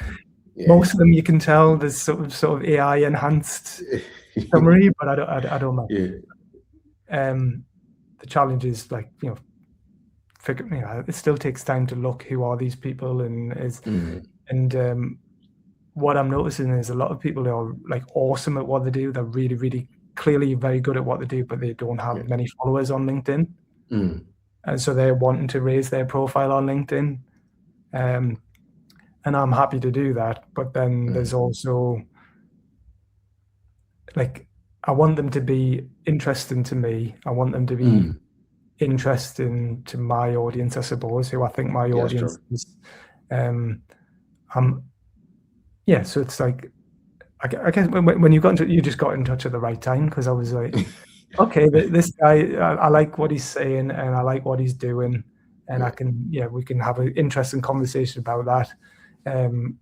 S1: yeah.
S2: Most of them you can tell there's sort of AI enhanced summary, but I don't know.
S1: Yeah.
S2: The challenge is like it still takes time to look who are these people,
S1: Mm,
S2: and what I'm noticing is a lot of people are like awesome at what they do. They're really, really clearly very good at what they do, but they don't
S1: yeah.
S2: have many followers on LinkedIn.
S1: Mm,
S2: And so they're wanting to raise their profile on LinkedIn. Um, and I'm happy to do that. But then there's
S1: mm,
S2: also like, I want them to be interesting to me. I want them to be
S1: mm.
S2: interesting to my audience, I suppose, who I think my
S1: Yeah, that's
S2: audience
S1: true.
S2: is. Um, yeah, so it's like, I guess when you just got in touch at the right time, because I was like, okay, this guy, I like what he's saying and I like what he's doing, and
S1: Yeah,
S2: we can have an interesting conversation about that. Um,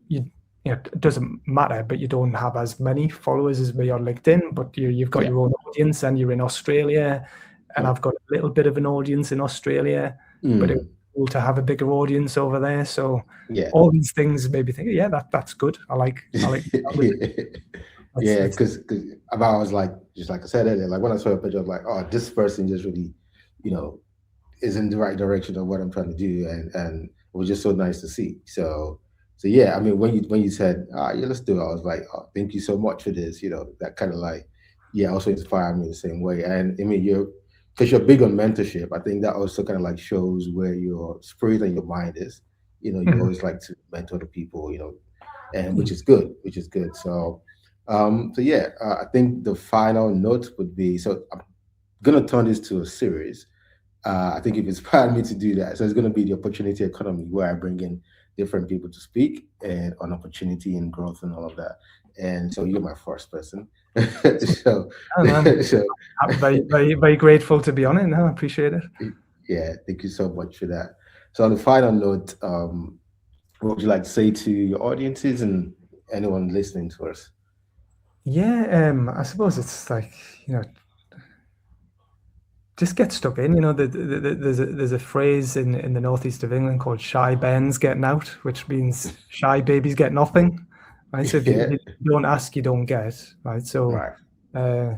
S2: you, it doesn't matter, but you don't have as many followers as me on LinkedIn, but you've got
S1: yeah,
S2: your own audience, and you're in Australia, and
S1: yeah.
S2: I've got a little bit of an audience in Australia, but it's
S1: Mm,
S2: cool to have a bigger audience over there. So
S1: yeah.
S2: all these things made me think, yeah, that's good. I like the sound of it.
S1: Yeah,
S2: Let's
S1: because I was like, just like I said earlier, like when I saw a picture, I was like, oh, this person just really, you know, is in the right direction of what I'm trying to do, and it was just so nice to see. So yeah, I mean, when you said, yeah, let's do it, I was like, oh, thank you so much for this. That kind of like, yeah, also inspired me the same way. And I mean, because you're big on mentorship, I think that also kind of like shows where your spirit and your mind is. You
S2: Mhm.
S1: always like to mentor the people, and
S2: Yeah.
S1: which is good, which is good. So So yeah, I think the final note would be, so I'm gonna turn this to a series. I think you've inspired me to do that. So it's gonna be the opportunity economy where I bring in different people to speak and on opportunity and growth and all of that. And so you're my first person. so
S2: And
S1: so
S2: I'm very, very, very grateful to be on it. No, I appreciate it.
S1: yeah, thank you so much for that. So on the final note, what would you like to say to your audiences and anyone listening to us?
S2: Yeah, I suppose it's like, you know, just get stuck in. You know, there's a phrase in the northeast of England called "shy Ben's getting out," which means shy babies get nothing. Right. So if
S1: Yeah,
S2: you don't ask, you don't get. Right. So,
S1: right.
S2: uh,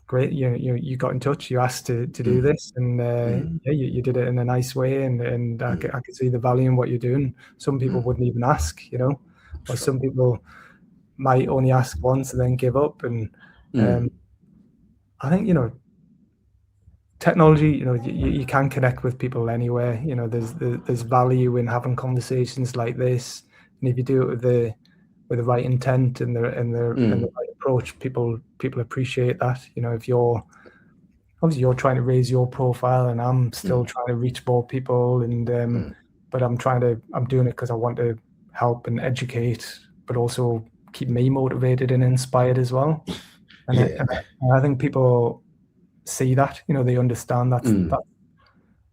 S2: great. You got in touch. You asked to do
S1: Mm,
S2: this, and
S1: mm,
S2: yeah, you did it in a nice way, and I
S1: mm,
S2: could see the value in what you're doing. Some people
S1: mm,
S2: wouldn't even ask. You know, or
S1: sure.
S2: some people might only ask once and then give up. And um,
S1: Mm,
S2: I think, you know, technology, you know, you can connect with people anywhere. You know, there's value in having conversations like this, and if you do it with the right intent and the
S1: mm,
S2: right approach, people appreciate that. You know, if you're obviously you're trying to raise your profile, and I'm still
S1: mm,
S2: trying to reach more people, and
S1: mm,
S2: but I'm doing it because I want to help and educate, but also keep me motivated and inspired as well.
S1: yeah.
S2: And I think people see that, you know, they understand
S1: Mm,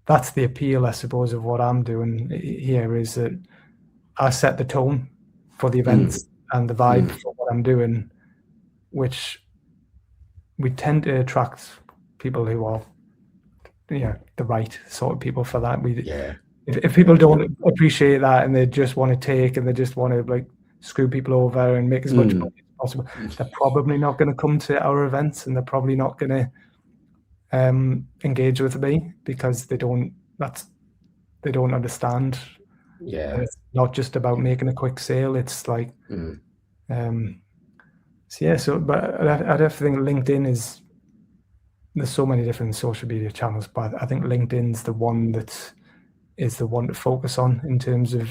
S2: that's the appeal, I suppose, of what I'm doing here, is that I set the tone for the
S1: mm,
S2: events and the vibe
S1: mm,
S2: for what I'm doing, which we tend to attract people who are, you know, the right sort of people for that.
S1: yeah.
S2: If
S1: Yeah,
S2: people
S1: that's
S2: don't
S1: good.
S2: appreciate that and they just want to take and they just want to like screw people over and make as much
S1: Mm,
S2: money as possible, they're probably not going to come to our events, and they're probably not going to engage with me because they don't understand. And
S1: yeah.
S2: it's not just about making a quick sale. It's like,
S1: Mm,
S2: um, so yeah. So, but I definitely think LinkedIn is. There's so many different social media channels, but I think LinkedIn's the one that is the one to focus on in terms of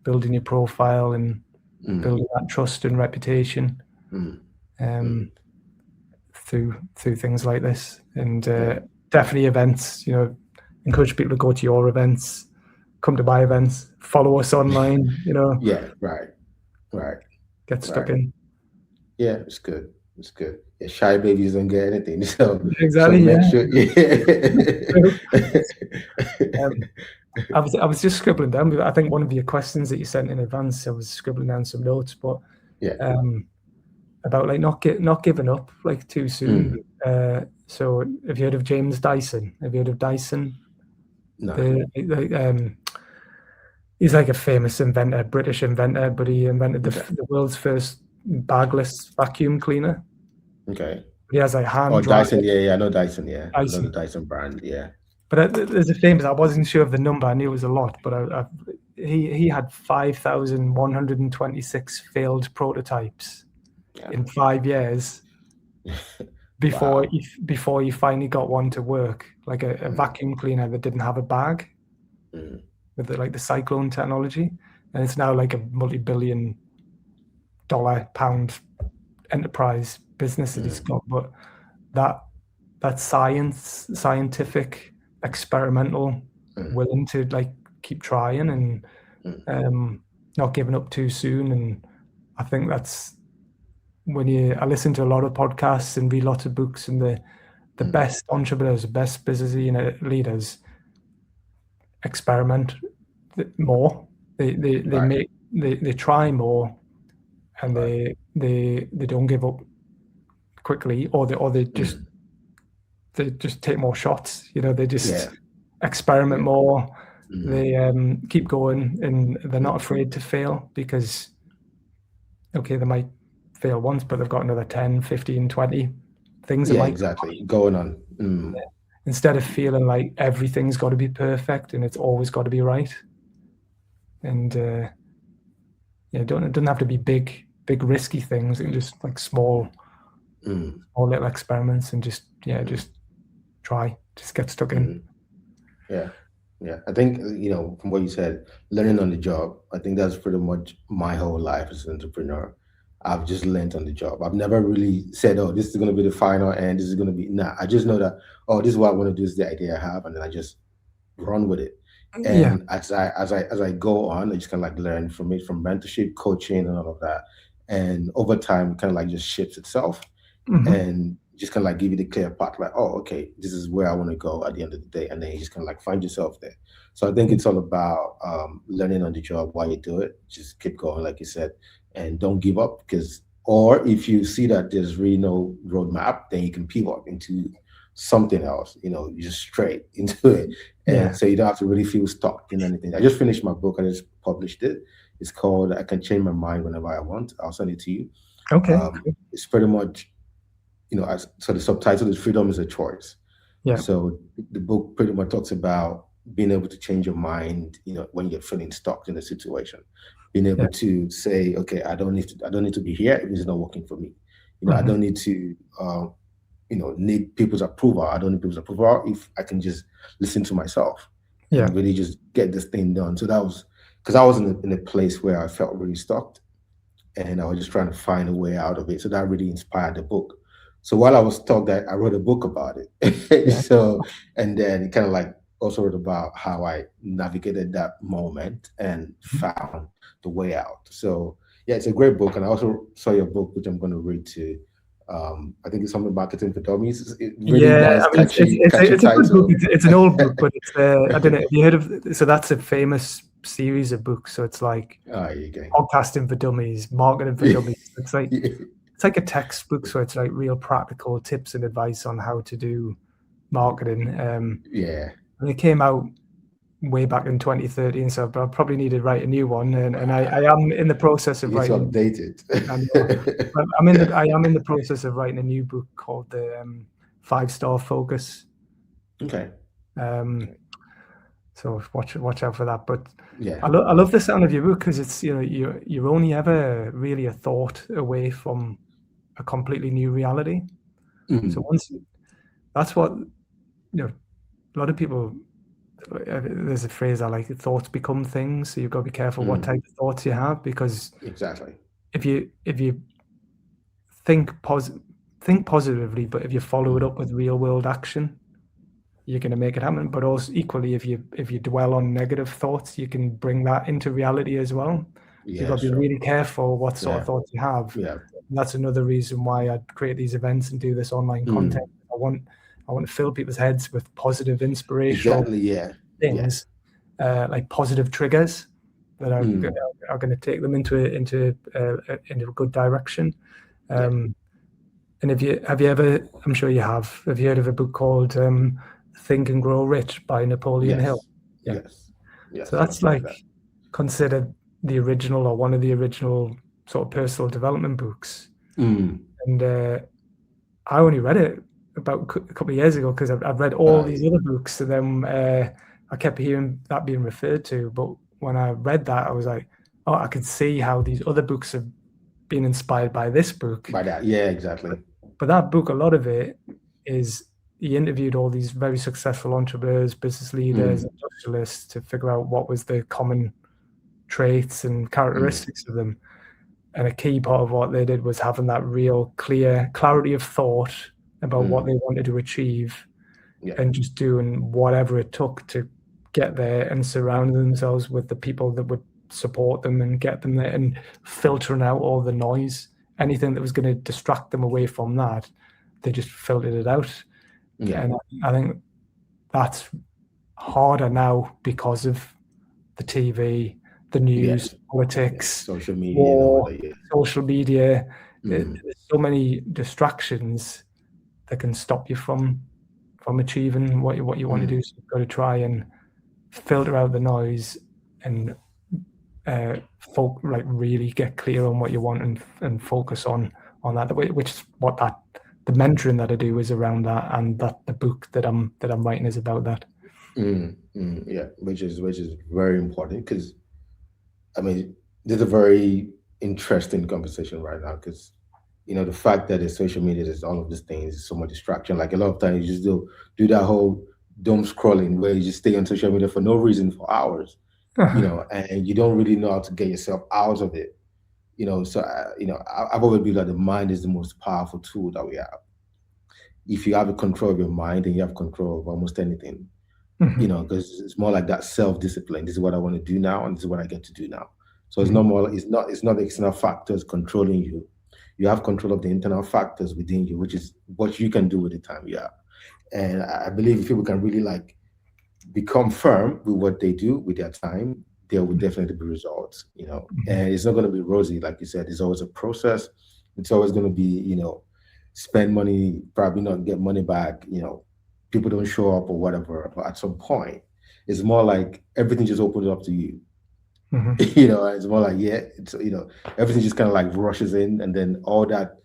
S2: building your profile and
S1: mm,
S2: building that trust and reputation,
S1: mm, mm,
S2: um, through things like this. And
S1: yeah.
S2: definitely events. You know, encourage people to go to your events, come to my events, follow us online. You know,
S1: Yeah, right, right,
S2: get stuck
S1: right.
S2: in.
S1: Yeah, it's good. It's good. Yeah, shy babies don't get anything. So
S2: Exactly.
S1: make
S2: Yeah.
S1: sure. Yeah.
S2: Um, I was just scribbling down. I think one of your questions that you sent in advance, I was scribbling down some notes, but
S1: Yeah.
S2: um, about like not giving up like too soon.
S1: Mm,
S2: So have you heard of James Dyson? Have you heard of Dyson?
S1: no.
S2: The he's like a famous inventor, British inventor, but he invented
S1: Okay.
S2: the world's first bagless vacuum cleaner.
S1: Okay.
S2: He has like
S1: Oh,
S2: hand dry
S1: Dyson. Yeah, yeah. I know Dyson. Yeah, I know the
S2: Dyson.
S1: Dyson brand. Yeah.
S2: But there's a famous. I wasn't sure of the number. I knew it was a lot, but he had 5,126 failed prototypes
S1: Yeah.
S2: in 5 years
S1: Wow.
S2: before he finally got one to work, like a
S1: Mm,
S2: vacuum cleaner that didn't have a bag
S1: mm,
S2: with like the cyclone technology, and it's now like a multi-billion dollar pound enterprise business that he's
S1: mm,
S2: got. But that scientific, experimental,
S1: mm,
S2: willing to like keep trying and
S1: mm,
S2: not giving up too soon. And I think that's I listen to a lot of podcasts and read lots of books, and the
S1: mm.
S2: best entrepreneurs, the best business leaders experiment more.
S1: Right.
S2: They try more, and
S1: Right.
S2: they don't give up quickly, or
S1: Mm,
S2: they just take more shots. You know, they just
S1: yeah.
S2: experiment
S1: Yeah.
S2: more.
S1: Mm,
S2: They keep going, and they're not
S1: mm,
S2: afraid to fail because, okay, they might fail once, but they've got another 10, 15, 20 things that
S1: yeah.
S2: might,
S1: Exactly. Going on. Mm,
S2: instead of feeling like everything's got to be perfect and it's always got to be right. And yeah, it doesn't have to be big risky things. It can just like
S1: mm,
S2: small little experiments, and just, yeah,
S1: mm,
S2: just try, just get stuck in.
S1: mm. Yeah. Yeah. I think, from what you said, learning on the job, I think that's pretty much my whole life as an entrepreneur. I've just learned on the job. I've never really said, "Oh, this is going to be the final, and this is going to be." Nah, I just know that. Oh, this is what I want to do. This is the idea I have, and then I just run with it.
S2: Yeah.
S1: And as I go on, I just kind of like learn from it, from mentorship, coaching, and all of that. And over time, kind of like just shapes itself,
S2: Hmm.
S1: and just kind of like give you the clear path, like, oh, okay, this is where I want to go at the end of the day, and then you just kind of like find yourself there. So I think it's all about learning on the job while you do it. Just keep going, like you said, and don't give up, because, or if you see that there's really no roadmap, then you can pivot into something else. You just straight into it, and
S2: Yeah.
S1: so you don't have to really feel stuck in anything. I just finished my book. I just published it. It's called "I Can Change My Mind Whenever I Want." I'll send it to you.
S2: Okay. Cool.
S1: It's pretty much, so the subtitle is "Freedom is a Choice."
S2: Yeah.
S1: So the book pretty much talks about being able to change your mind, when you're feeling stuck in a situation, being
S2: Yeah.
S1: able to say, okay, I don't need to be here if it's not working for me. I
S2: Hmm.
S1: don't need to, need people's approval. I don't need people's approval if I can just listen to myself
S2: Yeah.
S1: and really just get this thing done. So that was because I was in a place where I felt really stuck, and I was just trying to find a way out of it. So that really inspired the book. So while I was stuck, that I wrote a book about it.
S2: Yeah.
S1: So, and then it kind of like also wrote about how I navigated that moment and found the way out. So yeah, it's a great book. And I also saw your book, which I'm going to read too. I think it's something marketing for dummies. Really
S2: Yeah,
S1: nice,
S2: I mean,
S1: catchy
S2: it's a good book.
S1: title.
S2: It's an old book, but it's I don't know. Have you heard of? So that's a famous series of books. So it's like
S1: Oh, you go.
S2: podcasting for dummies, marketing for dummies. It's like a textbook. So it's like real practical tips and advice on how to do marketing.
S1: Yeah,
S2: And it came out way back in 2013. So I probably need to write a new one, and I am in the process
S1: you
S2: of
S1: need to
S2: writing.
S1: update
S2: I know.
S1: it.
S2: But I am in the process of writing a new book called the 5 Star Focus.
S1: Okay.
S2: Um,
S1: Okay.
S2: so watch out for that. But
S1: Yeah.
S2: I love the sound of your book because it's you're only ever really a thought away from a completely new reality. So
S1: Mhm.
S2: once that's what a lot of people. There's a phrase I like: thoughts become things. So you've got to be careful what
S1: Mm.
S2: type of thoughts you have because
S1: Exactly.
S2: if you think positive think positively, but if you follow it
S1: Mm.
S2: up with real world action, you're going to make it happen. But also equally, if you dwell on negative thoughts, you can bring that into reality as well. So you've
S1: Yeah,
S2: got to be
S1: sure.
S2: really careful what sort of
S1: Yeah.
S2: thoughts you have.
S1: Yeah.
S2: And that's another reason why I create these events and do this online content.
S1: Mm.
S2: I want to fill people's heads with positive, inspirational
S1: Exactly. Yeah. Yeah.
S2: things, like positive triggers that
S1: Mm.
S2: are going to take them into a good direction.
S1: Yeah.
S2: Um, and have you ever? I'm sure you have. Have you heard of a book called "Think and Grow Rich" by Napoleon Hill?
S1: Yes.
S2: Yeah.
S1: Yes.
S2: So
S1: Yes.
S2: that's
S1: I've read
S2: like
S1: that.
S2: considered the original or one of the original sort of personal development books.
S1: Mm.
S2: And I only read it about a couple of years ago because I've read all these
S1: Yeah.
S2: other books, and then I kept hearing that being referred to. But when I read that, I was like, oh, I could see how these other books have been inspired by this book.
S1: By that. Yeah. Exactly.
S2: But that book, a lot of it is he interviewed all these very successful entrepreneurs, business leaders,
S1: Mm.
S2: industrialists to figure out what was the common traits and
S1: Mm.
S2: characteristics of them. And a key part of what they did was having that real clear clarity of thought about what
S1: Mm.
S2: they wanted to achieve
S1: Yeah.
S2: and just doing whatever it took to get there and surrounding themselves with the people that would support them and get them there and filtering out all the noise, anything that was going to distract them away from that, they just filtered it out.
S1: Yeah.
S2: And I think that's harder now because of the TV, the news,
S1: Yes. Yeah.
S2: politics,
S1: Social media and all
S2: war,
S1: that. Yeah.
S2: social media. There's
S1: Mm.
S2: so many distractions that can stop you from achieving what you want to
S1: Mm.
S2: do. So you've got to try and filter out the noise and like really get clear on what you want and focus on that. Which is what the mentoring that I do is around that, and that the book that I'm writing is about that.
S1: Mm. Mm. Yeah. Which is very important, because I mean, this is a very interesting conversation right now, because the fact that there's social media, there's all of these things, so much distraction. Like a lot of times, you just do that whole doom scrolling where you just stay on social media for no reason for hours, and you don't really know how to get yourself out of it. So I've always believed that the mind is the most powerful tool that we have. If you have the control of your mind, and you have control of almost anything,
S2: Mhm.
S1: because it's more like that self-discipline. This is what I want to do now, and this is what I get to do now. So it's
S2: Mhm.
S1: not more, it's not the external factors controlling you. You have control of the internal factors within you, which is what you can do with the time you have. And I believe if people can really like become firm with what they do with their time, there will definitely be results.
S2: Mhm.
S1: And it's not going to be rosy, like you said. It's always a process. It's always going to be, spend money, probably not get money back. People don't show up or whatever. But at some point, it's more like everything just opens up to you.
S2: Mhm.
S1: It's more like, yeah, everything just kind of like rushes in, and then all that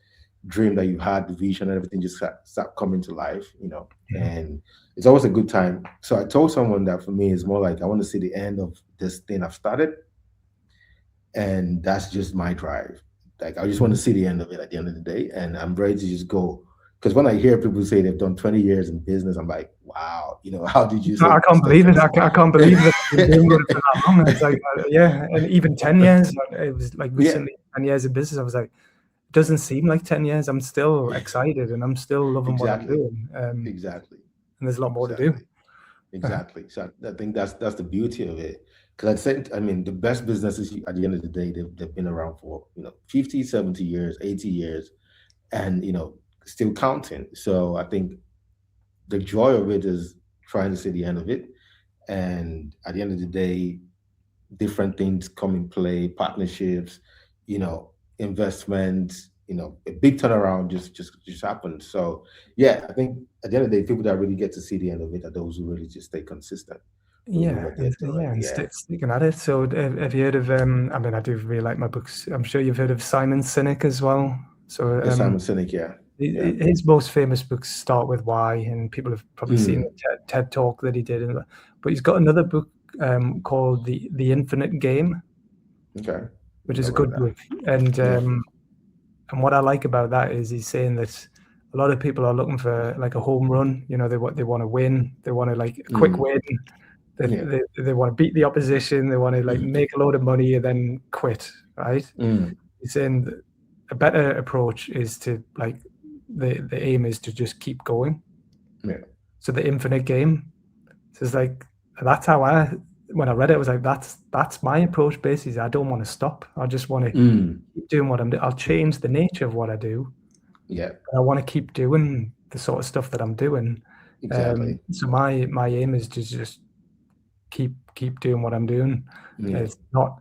S1: dream that you had, the vision, and everything just start coming to life.
S2: Mhm.
S1: And it's always a good time. So I told someone that for me, it's more like I want to see the end of this thing I've started, and that's just my drive. Like I just want to
S2: Mhm.
S1: see the end of it at the end of the day, and I'm ready to just go. Because when I hear people say they've done 20 years in business, I'm like, wow, how did you
S2: I can't
S1: stay
S2: believe it.
S1: consistent?
S2: I can't believe that I've been doing it for that long. It's like, yeah, and even 10 years. It was like
S1: Yeah,
S2: recently 10 years of business. I was like, it doesn't seem like 10 years. I'm still excited and I'm still loving what I'm
S1: exactly,
S2: doing.
S1: exactly,
S2: And there's a lot more to do.
S1: exactly. Exactly. So I think that's the beauty of it. Because I mean, the best businesses at the end of the day, they've been around for 50, 70 years, 80 years, and still counting. So I think the joy of it is trying to see the end of it. And at the end of the day, different things come in play, partnerships, you know, investments, a big turnaround just happened. So yeah, I think at the end of the day, people that really get to see the end of it are those who really just stay consistent with
S2: Yeah,
S1: what they're doing.
S2: and
S1: Yeah.
S2: sticking at it. So have you heard of? I mean, I do really like my books. I'm sure you've heard of Simon Sinek as well. So
S1: Yes, Simon Sinek, yeah. Yeah.
S2: his most famous books start with why, and people have probably seen
S1: Mm,
S2: the TED talk that he did. But he's got another book called the Infinite Game,
S1: okay.
S2: which is
S1: Never
S2: a
S1: heard
S2: good
S1: that.
S2: book. And
S1: Yeah.
S2: and what I like about that is he's saying that a lot of people are looking for like a home run. They want to win. They want to like a quick
S1: Mm,
S2: win. They,
S1: yeah.
S2: they want to beat the opposition. They want to like make a load of money and then quit. Right?
S1: Mm,
S2: He's saying that a better approach is to like the aim is to just keep going.
S1: yeah.
S2: So the infinite game. So it's like that's how when I read it, I was like, that's my approach basically. I don't want to stop. I just want to
S1: Mm,
S2: keep doing what I'm doing. I'll change the nature of what I do.
S1: yeah.
S2: But I want to keep doing the sort of stuff that I'm doing.
S1: Exactly.
S2: So my aim is to just keep doing what I'm doing.
S1: Yeah.
S2: It's not